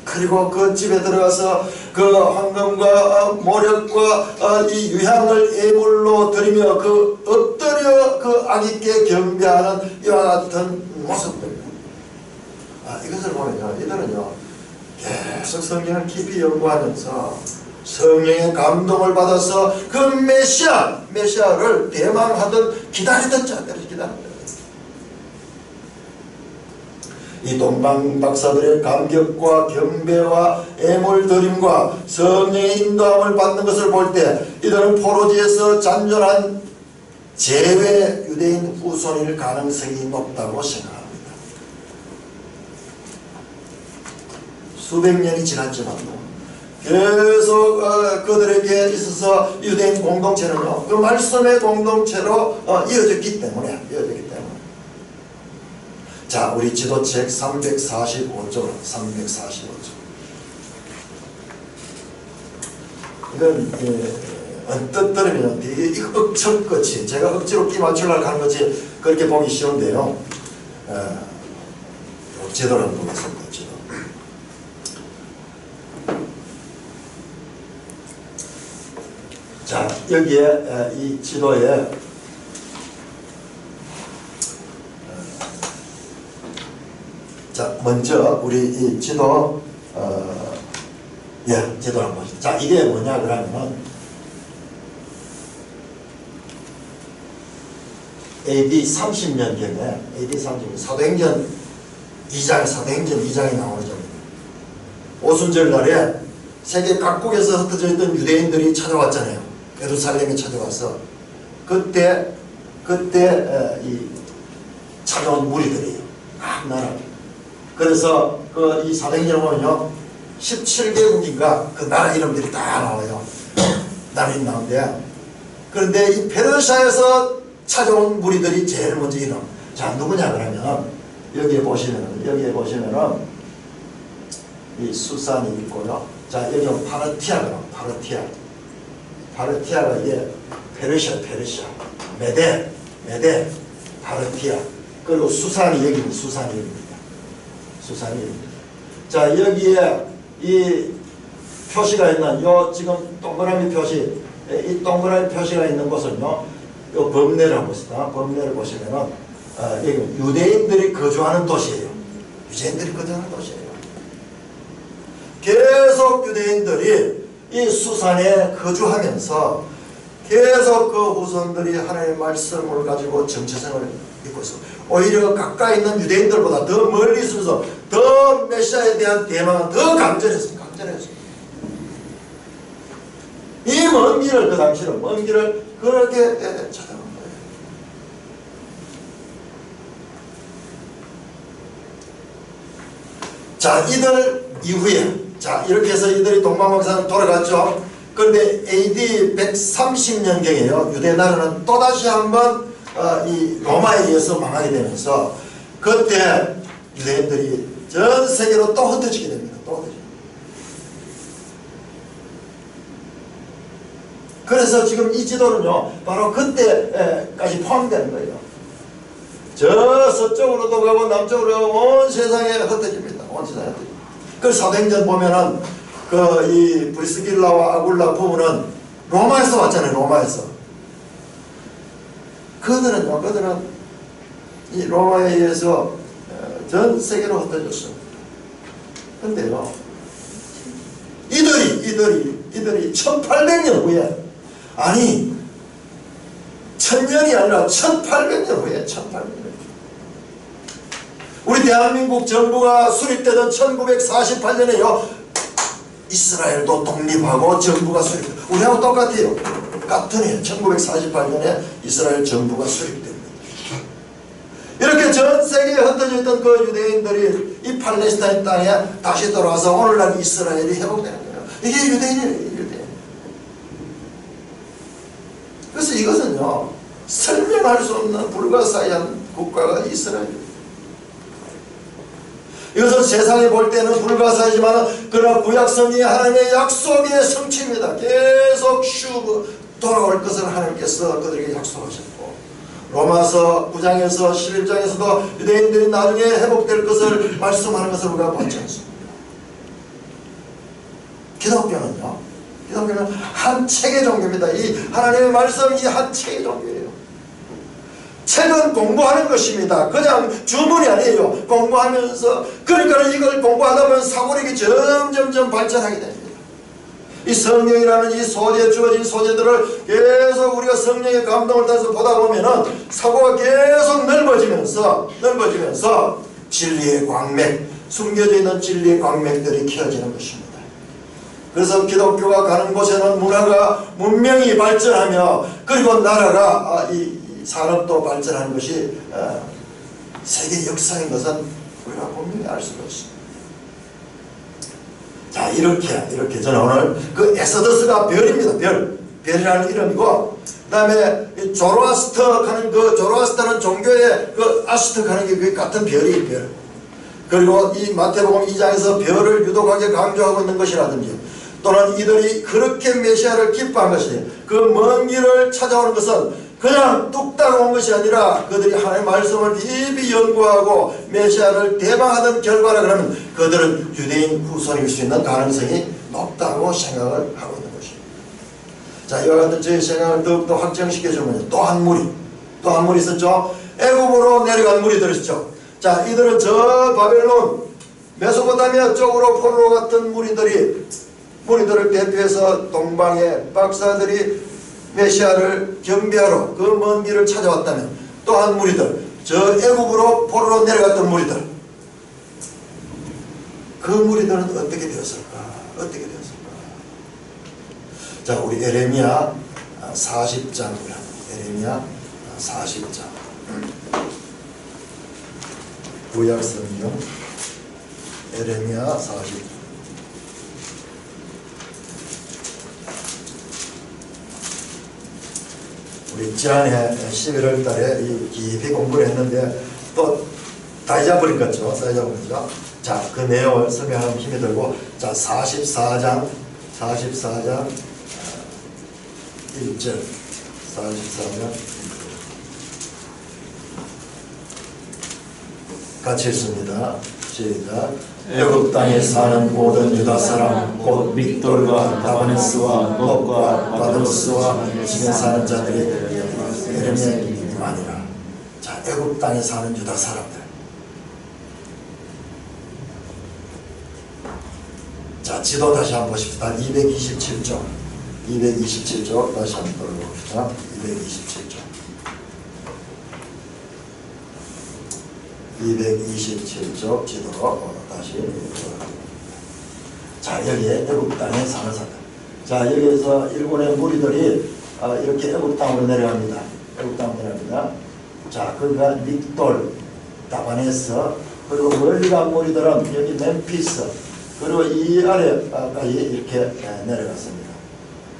그리고 그 집에 들어가서 그 황금과 모략과 이 유향을 예물로 드리며 그 엎드려 그 악있게 경배하는 이와 같은 모습들. 이것을 보면요 이들은요 계속 성경을 깊이 연구하면서 성령의 감동을 받아서 그 메시아를 대망하던 기다리던 자들을 기다립니다. 이 동방 박사들의 감격과 경배와 애물드림과 성령의 인도함을 받는 것을 볼 때 이들은 포로지에서 잔존한 재외 유대인 후손일 가능성이 높다고 생각합니다. 수백 년이 지났지만도 계속 그들에게 있어서 유대인 공동체는요 그 말씀의 공동체로 이어졌기 때문에 자 우리 지도책 345쪽 이건 언뜻 들으면 되게 억척같이 제가 억지로 끼 맞추려고 하는 것이 그렇게 보기 쉬운데요 지도를 한번 보겠습니다. 자 여기에 이 지도에 자 먼저 우리 이 지도 지도를 한번 보시죠. 자 이게 뭐냐 그러면 AD 30년경에 AD 30년 사도행전 2장이 나오죠. 오순절 날에 세계 각국에서 흩어져 있던 유대인들이 찾아왔잖아요. 예루살렘에 찾아와서 그때 이 찾아온 무리들이에요. 각 나라. 그래서 그 이 사도행전을 보면요, 17개국인가 그 나라 이름들이 다 나와요. 나라 이름 나오는데, 그런데 이 페르시아에서 찾아온 무리들이 제일 먼저 이름. 자, 누구냐 그러면 여기에 보시면은 이 수산이 있고요. 자, 여기는 파르티아가 파르티아가 이게 페르시아, 메데, 파르티아. 그리고 수산이 여기는 수산입니다. 자, 여기에 이 표시가 있는 요 지금 동그라미 표시, 이 동그라미 표시가 있는 곳은요, 요 범례라고 봅시다. 범례를 보시면은 여기 유대인들이 거주하는 도시예요. 계속 유대인들이 이 수산에 거주하면서 계속 그 후손들이 하나님의 말씀을 가지고 정체성을 믿고 있어. 오히려 가까이 있는 유대인들보다 더 멀리 있으면서 더 메시아에 대한 대망은 더 강전했습니다. 이 먼 길을, 그 당시는 먼 길을 그렇게 찾아간 거예요. 자, 이들 이후에, 자, 이렇게 해서 이들이 동방왕사는 돌아갔죠. 그런데 AD 130년경에요. 유대 나라는 또다시 한번 이 로마에 의해서 망하게 되면서 그때 유대인들이 전 세계로 또 흩어지게 됩니다. 그래서 지금 이 지도는요, 바로 그때까지 포함되는 거예요. 저 서쪽으로도 가고 남쪽으로 가고 온 세상에 흩어집니다. 그래서 사도행전 보면은 그 이 브리스길라와 아굴라 부부는 로마에서 왔잖아요. 로마에서. 그들은 이 로마에 의해서 전 세계로 흩어졌어요. 근데요, 이들이 1800년 후에, 아니 1000년이 아니라 1800년 후에, 우리 대한민국 정부가 수립되던 1948년에요 이스라엘도 독립하고 정부가 수립돼요. 우리하고 똑같아요. 같은 해 1948년에 이스라엘 정부가 수립됩니다. 이렇게 전 세계에 흩어져 있던 그 유대인들이 이 팔레스타인 땅에 다시 돌아와서 오늘날 이스라엘이 회복되는 거예요. 이게 유대인이에요. 그래서 이것은요, 설명할 수 없는 불가사의한 국가가 이스라엘입니다. 이것은 세상에 볼 때는 불가사의지만 그러나 구약성경의 하나님의 약속의 성취입니다. 계속 돌아올 것을 하나님께서 그들에게 약속하셨고, 로마서 9장에서 11장에서도 유대인들이 나중에 회복될 것을 말씀하는 것을 우리가 봤지 않습니까? 기독교는 한 책의 종교입니다. 이 하나님의 말씀이 한 책의 종교예요. 책은 공부하는 것입니다. 그냥 주문이 아니에요. 공부하면서, 그러니까 이걸 공부하다 보면 사고력이 점점 발전하게 됩니다. 이 성령이라는 이 소재, 주어진 소재들을 계속 우리가 성령의 감동을 따라서 보다 보면은 사고가 계속 넓어지면서 진리의 광맥, 숨겨져 있는 진리의 광맥들이 켜지는 것입니다. 그래서 기독교가 가는 곳에는 문명이 발전하며, 그리고 나라가 이 산업도 발전하는 것이 세계 역사인 것은 우리가 분명히 알 수가 있습니다. 자, 이렇게 저는 오늘 그 에서더스가 별입니다. 별이라는 이름이고, 그 다음에 조로아스터 하는 그 조로아스터는 종교의 그 아스터 하는 게 그 같은 별이에요. 별. 그리고 이 마태복음 2장에서 별을 유독하게 강조하고 있는 것이라든지, 또는 이들이 그렇게 메시아를 기뻐한 것이, 그 먼 길을 찾아오는 것은 그냥 뚝딱 온 것이 아니라 그들이 하나님의 말씀을 깊이 연구하고 메시아를 대방하던 결과라 그러면 그들은 유대인 후손일 수 있는 가능성이 높다고 생각을 하고 있는 것입니다. 자, 이와 같은 저희 생각을 더욱더 확정시켜주면 또 한 무리 있었죠. 애굽으로 내려간 무리들 있었죠. 자, 이들은 저 바벨론 메소포타미아 쪽으로 포로 같은 무리들을 대표해서 동방의 박사들이 메시아를 경배하러 그 먼 길을 찾아왔다면, 또한 무리들, 저 애굽으로 포로로 내려갔던 무리들, 그 무리들은 어떻게 되었을까? 자, 우리 에레미야 40장, 에레미야 40장. 구약 성경 에레미야 40. 우리 지난해 11월 달에 깊이 공부를 했는데 또 다 잊어버린 거죠. 잊어버리죠. 자, 그 내용을 설명하면 힘이 들고, 자, 44장 1절 44장 같이 읽습니다. 시작. 애굽 땅에 사는 모든 유다 사람 곧 믹돌과 다바네스와 놋과 바드로스와 지금 사는 자들이 에르메이만이라. 자, 애굽 땅에 사는 유다 사람들. 자, 지도 다시 한번 보십시다. 227쪽 다시 한번 돌아봅시다. 227쪽 지도로 다시. 자, 여기에 애굽 땅에 사는 사람. 자, 여기에서 일본의 무리들이 이렇게 애굽 땅으로 내려갑니다. 애굽 땅으로 내려갑니다. 자, 그러니까 믹돌, 다바네스, 그리고 멀리 간 무리들은 여기 멤피스, 그리고 이 아래까지 이렇게 내려갔습니다.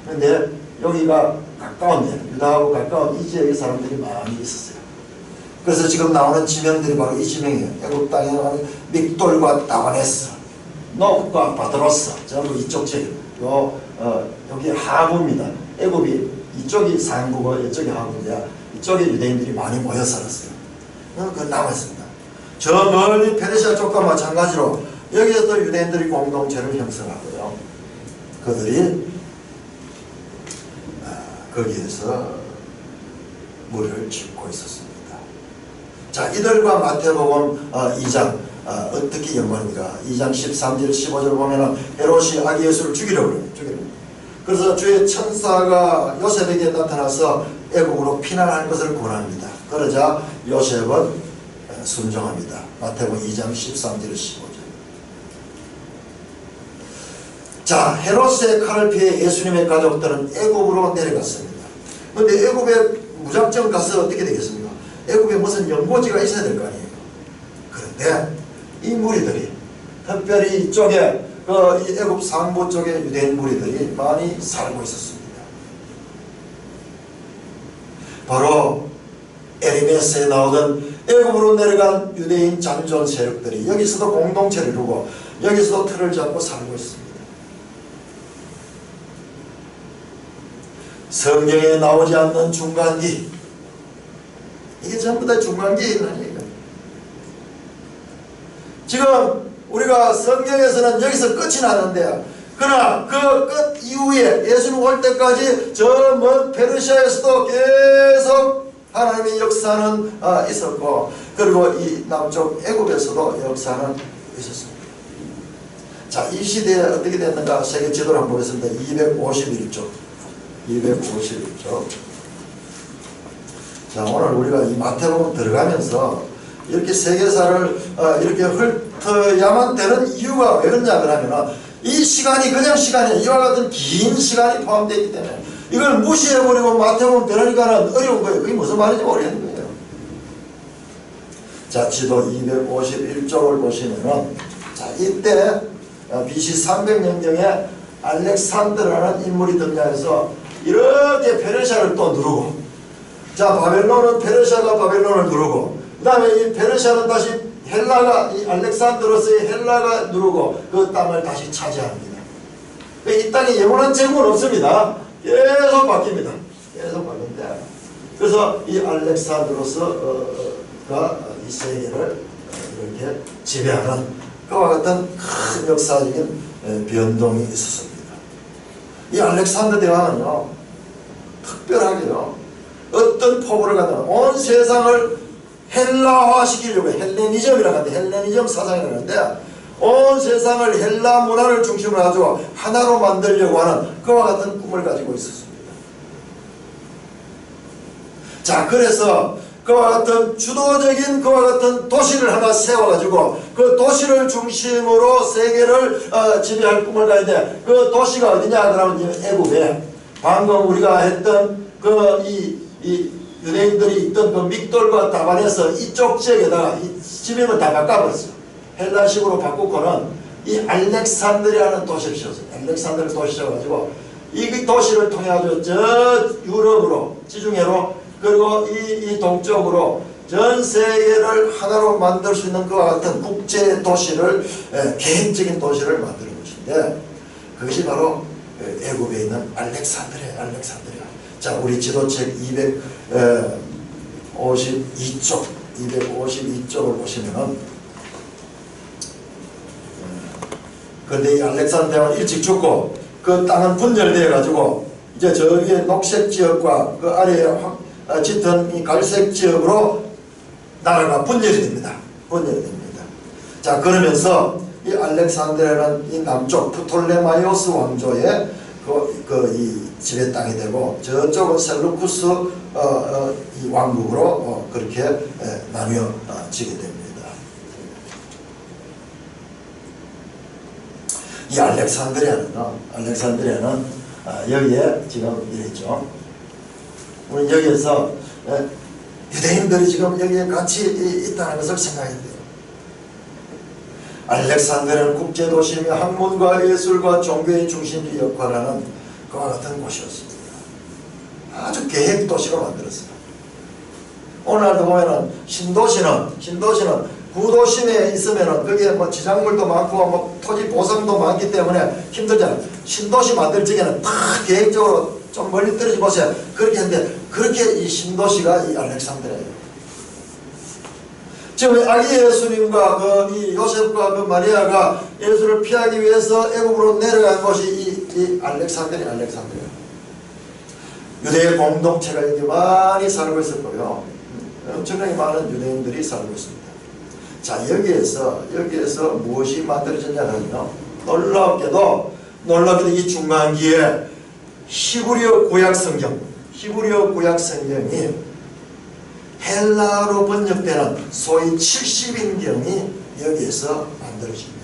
그런데 여기가 가까운데, 유다하고 가까운 이 지역의 사람들이 많이 있었어요. 그래서 지금 나오는 지명들이 바로 이 지명이에요. 애굽 땅에 나오는 믹돌과 다바네스, 놋과 바드로스, 전부 이쪽 지역. 여기 하부입니다. 애굽이 이쪽이 상부고 이쪽이 하부인데 이쪽에 유대인들이 많이 모여 살았어요. 그건 남아있습니다. 저 멀리 페르시아 쪽과 마찬가지로 여기에도 유대인들이 공동체를 형성하고요. 그들이 거기에서 물을 짓고 있었습니다. 자, 이들과 마태복음 2장 어떻게 연관입니까? 2장 13절 15절 보면은 헤롯이 아기 예수를 죽이려고 해요. 그래서 주의 천사가 요셉에게 나타나서 애국으로 피난할 것을 권합니다. 그러자 요셉은 순종합니다. 마태복음 2장 13절 15절. 자, 헤롯의 칼을 피해 예수님의 가족들은 애굽으로 내려갔습니다. 그런데 애굽에 무작정 가서 어떻게 되겠습니까? 애굽에 무슨 연고지가 있어야 될 거 아니에요. 그런데 이 무리들이 특별히 이쪽에 이 애굽 상부 쪽에 유대인 무리들이 많이 살고 있었습니다. 바로 에리메스에 나오던 애굽으로 내려간 유대인 잔존 세력들이 여기서도 공동체를 이루고 여기서도 틀을 잡고 살고 있습니다. 성경에 나오지 않는 중간기, 이게 전부 다 중간기인 아니에요. 지금 우리가 성경에서는 여기서 끝이 나는데, 그러나 그 끝 이후에 예수님 올 때까지 저 먼 페르시아에서도 계속 하나님의 역사는 있었고, 그리고 이 남쪽 애굽에서도 역사는 있었습니다. 자, 이 시대에 어떻게 됐는가 세계 지도를 한번 보겠습니다. 251쪽. 자, 오늘 우리가 이 마태복음 들어가면서 이렇게 세계사를 이렇게 훑어야만 되는 이유가 왜 그러냐 그러면, 이 시간이 그냥 시간이 이와 같은 긴 시간이 포함되어 있기 때문에 이걸 무시해버리고 마태복음 들으니까는 어려운 거예요. 그게 무슨 말인지 모르겠는 거예요. 자, 지도 251쪽을 보시면은, 자, 이때 BC 300년경에 알렉산드라는 인물이 등장해서 이렇게 페르시아를 또 누르고, 자, 바벨론은 페르시아가 바벨론을 누르고, 그 다음에 이 페르시아는 다시 헬라가, 이 알렉산드로스의 헬라가 누르고 그 땅을 다시 차지합니다. 이 땅에 영원한 제국은 없습니다. 계속 바뀝니다. 계속 바뀌는데, 그래서 이 알렉산드로스가 이 세계를 이렇게 지배하는 그와 같은 큰 역사적인 변동이 있었습니다. 이 알렉산더 대왕은요, 특별하게요, 어떤 포부를 갖다가 온 세상을 헬라화시키려고 해요. 헬레니즘이라고 하는데, 헬레니즘 사상이라고 하는데, 온 세상을 헬라 문화를 중심으로 가지고 하나로 만들려고 하는 그와 같은 꿈을 가지고 있었습니다. 자, 그래서 그와 같은 주도적인 그와 같은 도시를 하나 세워가지고 그 도시를 중심으로 세계를 지배할 꿈을 가는데, 그 도시가 어디냐 그러면 애굽에 방금 우리가 했던 그 이 유대인들이 있던 그 믹돌과 다반에서 이쪽 지역에다가 이 지명을 다 바꿔버렸어요. 헬라식으로 바꾸고는 이 알렉산드리아라는 도시를 지었어요. 알렉산드리아 도시 지어가지고 이 도시를 통해 가지고 저 유럽으로 지중해로 그리고 이 동쪽으로 전 세계를 하나로 만들 수 있는 그와 같은 국제 도시를 계획적인 도시를 만드는 것인데 그것이 바로 애굽에 있는 알렉산드리아. 자, 우리 지도책 252쪽을 보시면은 그런데 이 알렉산드리아는 일찍 죽고 그 땅은 분열되어 가지고 이제 저 위에 녹색 지역과 그 아래에 짙은 이 갈색 지역으로 나라가 분열이 됩니다. 자, 그러면서 이 알렉산드리아는 이 남쪽 프톨레마이오스 왕조의 이 지배 땅이 되고 저쪽은 셀루쿠스 이 왕국으로 그렇게 나뉘어지게 됩니다. 이 알렉산드리아는 여기에 지금 이랬죠. 우리 여기에서 유대인들이 지금 여기에 같이 있다는 것을 생각해야 돼요. 알렉산드리아는 국제도시이며 학문과 예술과 종교의 중심지 역할을 하는 그와 같은 곳이었습니다. 아주 계획도시로 만들었어요. 오늘날도 보면은 신도시는 구도심에 있으면은 거기에 뭐 지작물도 많고 뭐 토지 보상도 많기 때문에 힘들잖아요. 신도시 만들 적에는 다 계획적으로 좀 멀리 떨어져 보세요. 그렇게 했는데 그렇게 이 신도시가 이 알렉산드리아예요. 지금 아기 예수님과 이 요셉과 그 마리아가 예수를 피하기 위해서 애굽으로 내려간 곳이 이 알렉산드리아. 유대의 공동체가 이렇게 많이 살고 있었고요. 엄청나게 많은 유대인들이 살고 있습니다. 자, 여기에서 무엇이 만들어졌냐면요. 놀랍게도 이 중간기에 히브리어 구약 성경이 헬라어로 번역되는 소위 70인경이 여기에서 만들어집니다.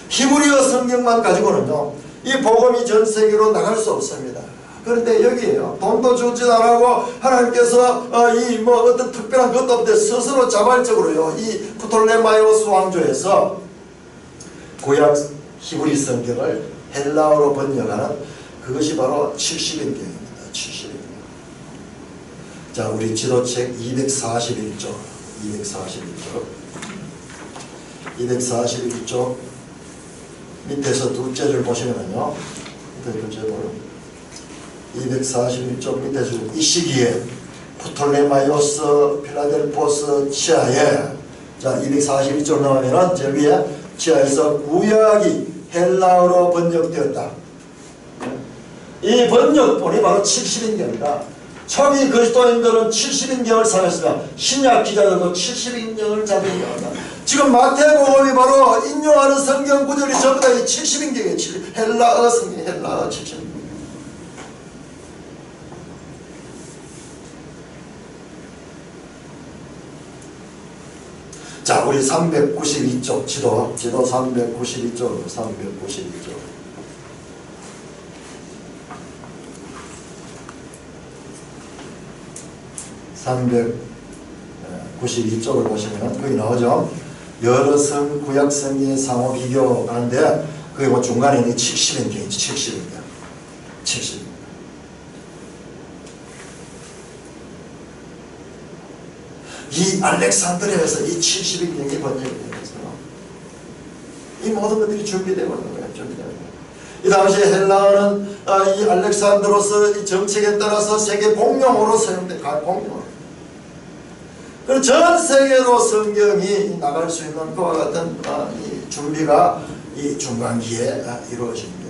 히브리어 성경만 가지고는요, 이 복음이 전 세계로 나갈 수 없습니다. 그런데 여기에요, 돈도 주지 않고 하나님께서 어떤 특별한 것도 없는데 스스로 자발적으로요, 이 프톨레마이오스 왕조에서 구약 히브리 성경을 헬라어로 번역하는 그것이 바로 70인경입니다. 70인경. 자, 우리 지도책 241쪽 밑에서 둘째 줄 보시면요, 241쪽 밑에서 이 시기에 프톨레마이오스 필라델포스 치하에, 자, 241쪽 나오면은 저 위에 치하에서 구약이 헬라어로 번역되었다. 이 번역본이 바로 70인경이다. 초기 그리스도인들은 70인경을 사용했으며 신약 기자들도 70인경을 작성한다. 지금 마태복음이 바로 인용하는 성경 구절이 전부 다 이 70인경이에요. 헬라어 성경, 헬라어 70인경. 자, 우리 392쪽 지도 392쪽 392쪽을 보시면 거기 나오죠. 여러 구약 성경의 상호 비교하는데 그게 뭐 중간에 있는 70인경이죠. 70인경. 이 알렉산드리아에서 이 70인경이 번역이 되면서 이 모든 것들이 준비되고 있는 거예요. 이 당시에 헬라어는 이 알렉산드로스 이 정책에 따라서 세계 공용어로 사용된 공용어. 그리고 전 세계로 성경이 나갈 수 있는 그와 같은 이 준비가 이 중간기에 이루어집니다.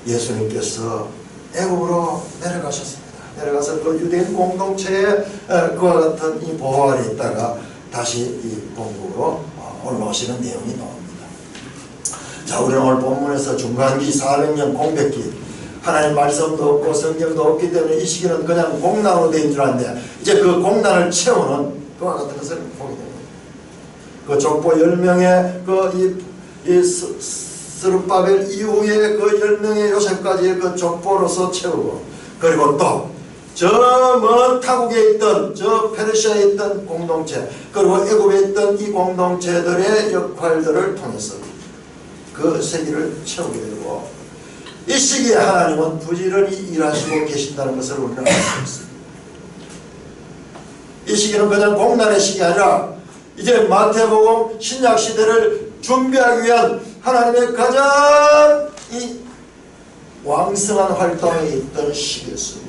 예수님께서 애굽으로 내려가셨습니다. 내려가서 그 유대인 공동체에 그와 같은 이 보호 아래 있다가 다시 이 본국으로 올라오시는 내용이 나옵니다. 자, 우리는 오늘 본문에서 중간기 400년 공백기, 하나님 말씀도 없고 성경도 없기 때문에 이 시기는 그냥 공난으로 된 줄 알았는데 이제 그 공난을 채우는 그와 같은 것을 보게 됩니다. 그 족보 10명의 스룹바벨 이후에 그 10명의 요셉까지의 그 족보로서 채우고, 그리고 또 저 먼 타국에 있던, 저 페르시아에 있던 공동체, 그리고 애굽에 있던 이 공동체들의 역할들을 통해서 그 세계를 채우게 되고, 이 시기에 하나님은 부지런히 일하시고 계신다는 것을 우리는 알 수 있습니다. 이 시기는 그냥 공란의 시기 아니라 이제 마태복음 신약 시대를 준비하기 위한 하나님의 가장 이 왕성한 활동에 있던 시기였습니다.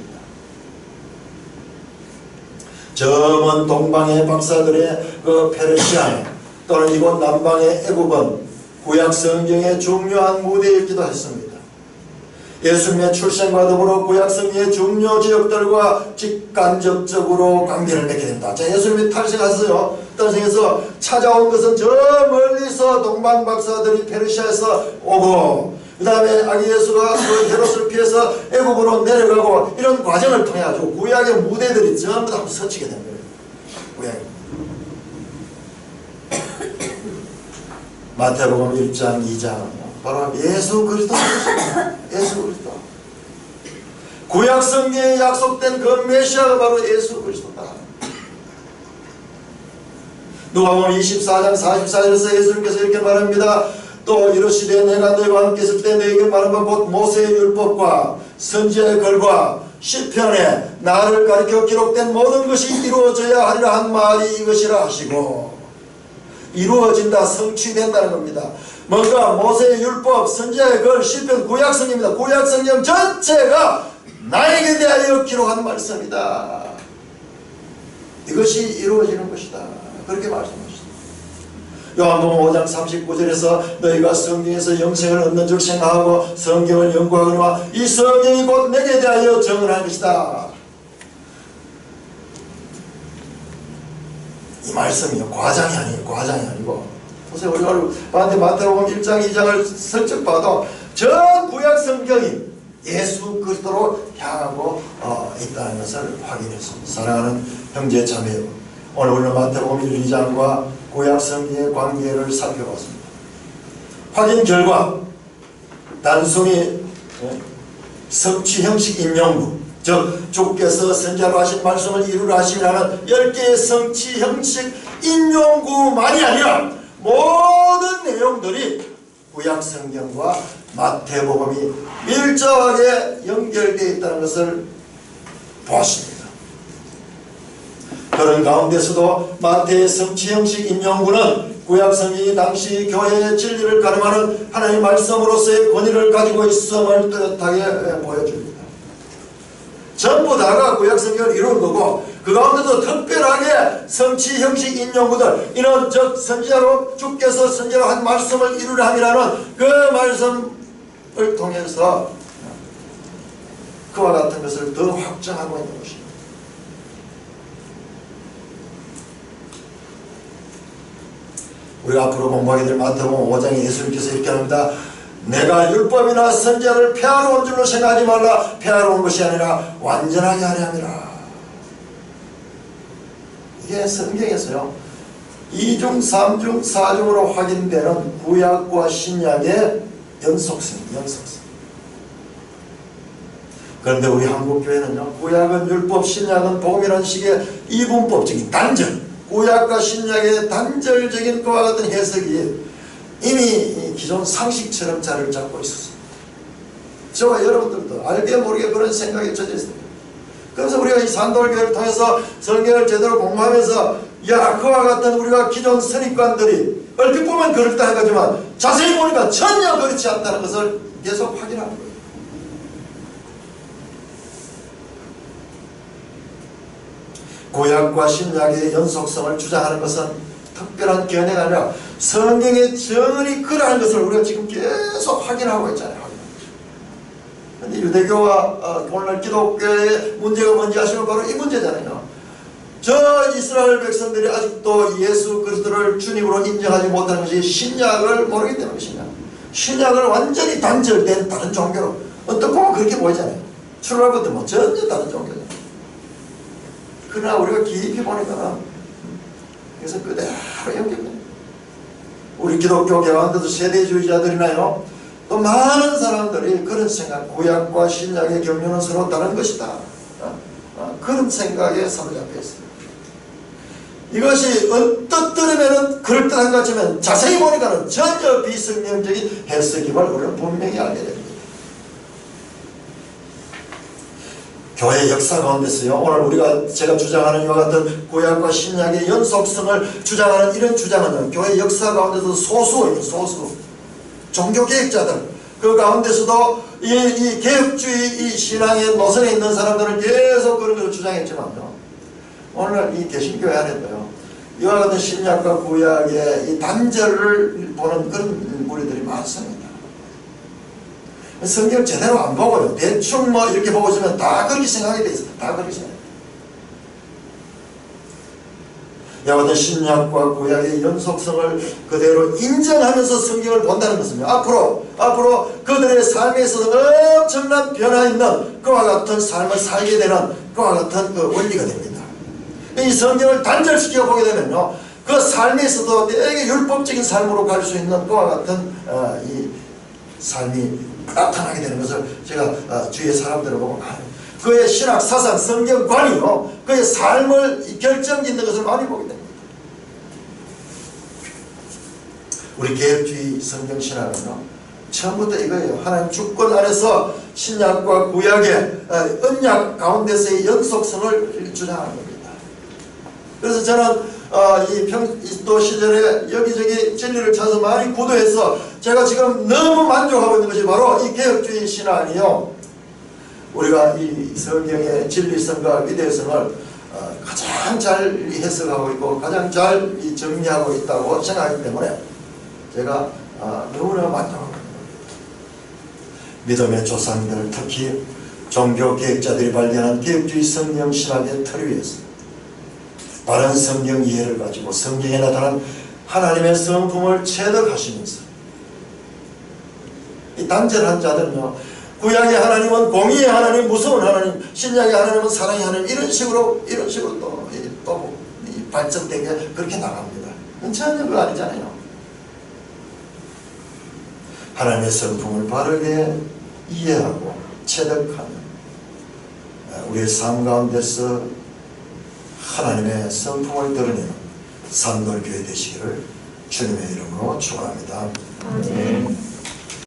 저 먼 동방의 박사들의 그 페르시아 또는 이곳 남방의 애굽은 구약 성경의 중요한 무대이기도 했습니다. 예수님의 출생과 더불어 구약 성경의 중요 지역들과 직간접적으로 관계를 맺게 된다. 자, 예수님이 탈생하셨어요. 탄생해서 찾아온 것은 저 멀리서 동방 박사들이 페르시아에서 오고, 그 다음에 아기 예수가 그 헤롯을 피해서 애굽으로 내려가고, 이런 과정을 통해 가지고 구약의 무대들이 전부 다 서치게 된 거예요. 구약. 마태복음 1장 2장은요, 바로 예수 그리스도, 예수 그리스도. 구약 성경에 약속된 그 메시아가 바로 예수 그리스도다. 누가복음 24장 44절에서 예수님께서 이렇게 말합니다. 또 이르시되 내가 너희와 함께 있을 때 너희에게 말한 것 곧 모세의 율법과 선지자의 글과 시편에 나를 가리켜 기록된 모든 것이 이루어져야 하리라 한 말이 이것이라 하시고, 이루어진다, 성취된다는 겁니다. 뭔가 모세의 율법, 선지자의 글, 시편, 구약성경입니다. 구약성경 전체가 나에게 대하여 기록한 말씀이다. 이것이 이루어지는 것이다. 그렇게 말씀하셨습니다. 요한복음 5장 39절에서 너희가 성경에서 영생을 얻는 줄 생각하고 성경을 연구하거나 이 성경이 곧 내게 대하여 증언할 것이다. 이 말씀이요, 과장이 아니에요. 과장이 아니고, 보세요. 우리가 마태복음 1장 2장을 슬쩍 봐도 전 구약 성경이 예수 그리스도로 향하고 있다는 것을 확인했습니다. 사랑하는 형제 자매여, 오늘 우리는 마태복음 1, 2장과 구약 성경의 관계를 살펴봤습니다. 확인 결과 단순히 성취 형식 인용부, 즉 주께서 선지자로 하신 말씀을 이루라 하시라는 10개의 성취 형식 인용구만이 아니라 모든 내용들이 구약 성경과 마태복음이 밀접하게 연결되어 있다는 것을 보았습니다. 그런 가운데서도 마태의 성취 형식 인용구는 구약 성경이 당시 교회의 진리를 가늠하는 하나님의 말씀으로서의 권위를 가지고 있음을 뚜렷하게 보여줍니다. 전부 다가 구약 성경을 이루는 거고, 그 가운데도 특별하게 성취 형식 인용구들, 이는 즉 선지자로 주께서 선지자로 한 말씀을 이루려 함이라는 그 말씀을 통해서 그와 같은 것을 더 확정하고 있는 것입니다. 우리가 앞으로 공부하게 될 마태복음 5장에 예수님께서 이렇게 합니다. 내가 율법이나 선지자를 폐하러 온 줄로 생각하지 말라. 폐하러 온 것이 아니라 완전하게 하려 함이라. 이게 성경에서요 2중, 3중, 4중으로 확인되는 구약과 신약의 연속성. 그런데 우리 한국교회는요, 구약은 율법, 신약은 복음이라는 식의 이분법적인 단절, 구약과 신약의 단절적인 그와 같은 해석이 이미 기존 상식처럼 자리를 잡고 있었습니다. 저와 여러분들도 알게 모르게 그런 생각에 젖어 있습니다. 그래서 우리가 이 산돌교회를 통해서 성경을 제대로 공부하면서 그와 같은 우리가 기존 선입관들이 얼핏 보면 그렇다 하지만 자세히 보니까 전혀 그렇지 않다는 것을 계속 확인하는 거예요. 구약과 신약의 연속성을 주장하는 것은 특별한 견해가 아니라 성경의 정언이 그러한 것을 우리가 지금 계속 확인하고 있잖아요. 그런데 유대교와 오늘날 기독교의 문제가 뭔지 아시면 바로 이 문제잖아요. 저 이스라엘 백성들이 아직도 예수 그리스도를 주님으로 인정하지 못하는 것이 신약을 모르기 때문입니다. 신약을 완전히 단절된 다른 종교로 어떻게 보면 그렇게 보이잖아요. 출발부터 뭐 전혀 다른 종교잖아요. 그러나 우리가 깊이 보니까 그래서 그대로 연결돼요. 우리 기독교 가운데도 세대주의자들이나요, 또 많은 사람들이 그런 생각, 구약과 신약의 경륜은 서로 다른 것이다, 그런 생각에 사로잡혀 있습니다. 이것이 언뜻 들으면 그럴듯한 것 같지만 자세히 보니까는 전혀 비성경적인 해석임을 우리는 분명히 알게 됩니다. 교회 역사 가운데서요, 오늘 제가 주장하는 이와 같은 구약과 신약의 연속성을 주장하는 이런 주장은 교회 역사 가운데서 소수예요. 소수 종교개혁자들, 그 가운데서도 이 개혁주의 이 신앙의 노선에 있는 사람들은 계속 그런 것을 주장했지만요, 오늘 이 개신교회 안에도요, 이와 같은 신약과 구약의 이 단절을 보는 그런 무리들이 많습니다. 성경 제대로 안 보고요, 대충 뭐 이렇게 보고 있으면 다 그렇게 생각이 돼 있어요. 다 그렇게 생각해요. 이와 같은 신약과 구약의 연속성을 그대로 인정하면서 성경을 본다는 것은 앞으로 그들의 삶에 있어서 엄청난 변화 있는 그와 같은 삶을 살게 되는 그와 같은 그 원리가 됩니다. 이 성경을 단절시켜 보게 되면요, 그 삶에 있어도 되게 율법적인 삶으로 갈 수 있는 그와 같은 이 삶이 나타나게 되는 것을 제가 주위의 사람들을 보고 그의 신학 사상 성경관이요, 그의 삶을 결정짓는 것을 많이 보게 됩니다. 우리 개혁주의 성경신학은요, 처음부터 이거예요. 하나님 주권 안에서 신약과 구약의 언약 가운데서의 연속성을 주장하는 겁니다. 그래서 저는 이 또 시절에 여기저기 진리를 찾아서 많이 구도해서 제가 지금 너무 만족하고 있는 것이 바로 이 개혁주의 신학이요, 우리가 이 성경의 진리성과 위대성을 가장 잘 해석하고 있고 가장 잘 정리하고 있다고 생각하기 때문에 제가 너무나 만족하고 있습니다. 믿음의 조상들, 특히 종교개혁자들이 발견한 개혁주의 성경 신학의 틀 위에서 바른 성경 이해를 가지고 성경에 나타난 하나님의 성품을 체득하시면서 이 단절한 자들은요, 구약의 하나님은 공의의 하나님, 무서운 하나님, 신약의 하나님은 사랑의 하나님, 이런 식으로 또 발전된 게 그렇게 나갑니다. 전혀 그거 아니잖아요. 하나님의 성품을 바르게 이해하고 체득하는 우리의 삶 가운데서 하나님의 성품을 드러내는 산돌교회 되시기를 주님의 이름으로 축원합니다. 아멘.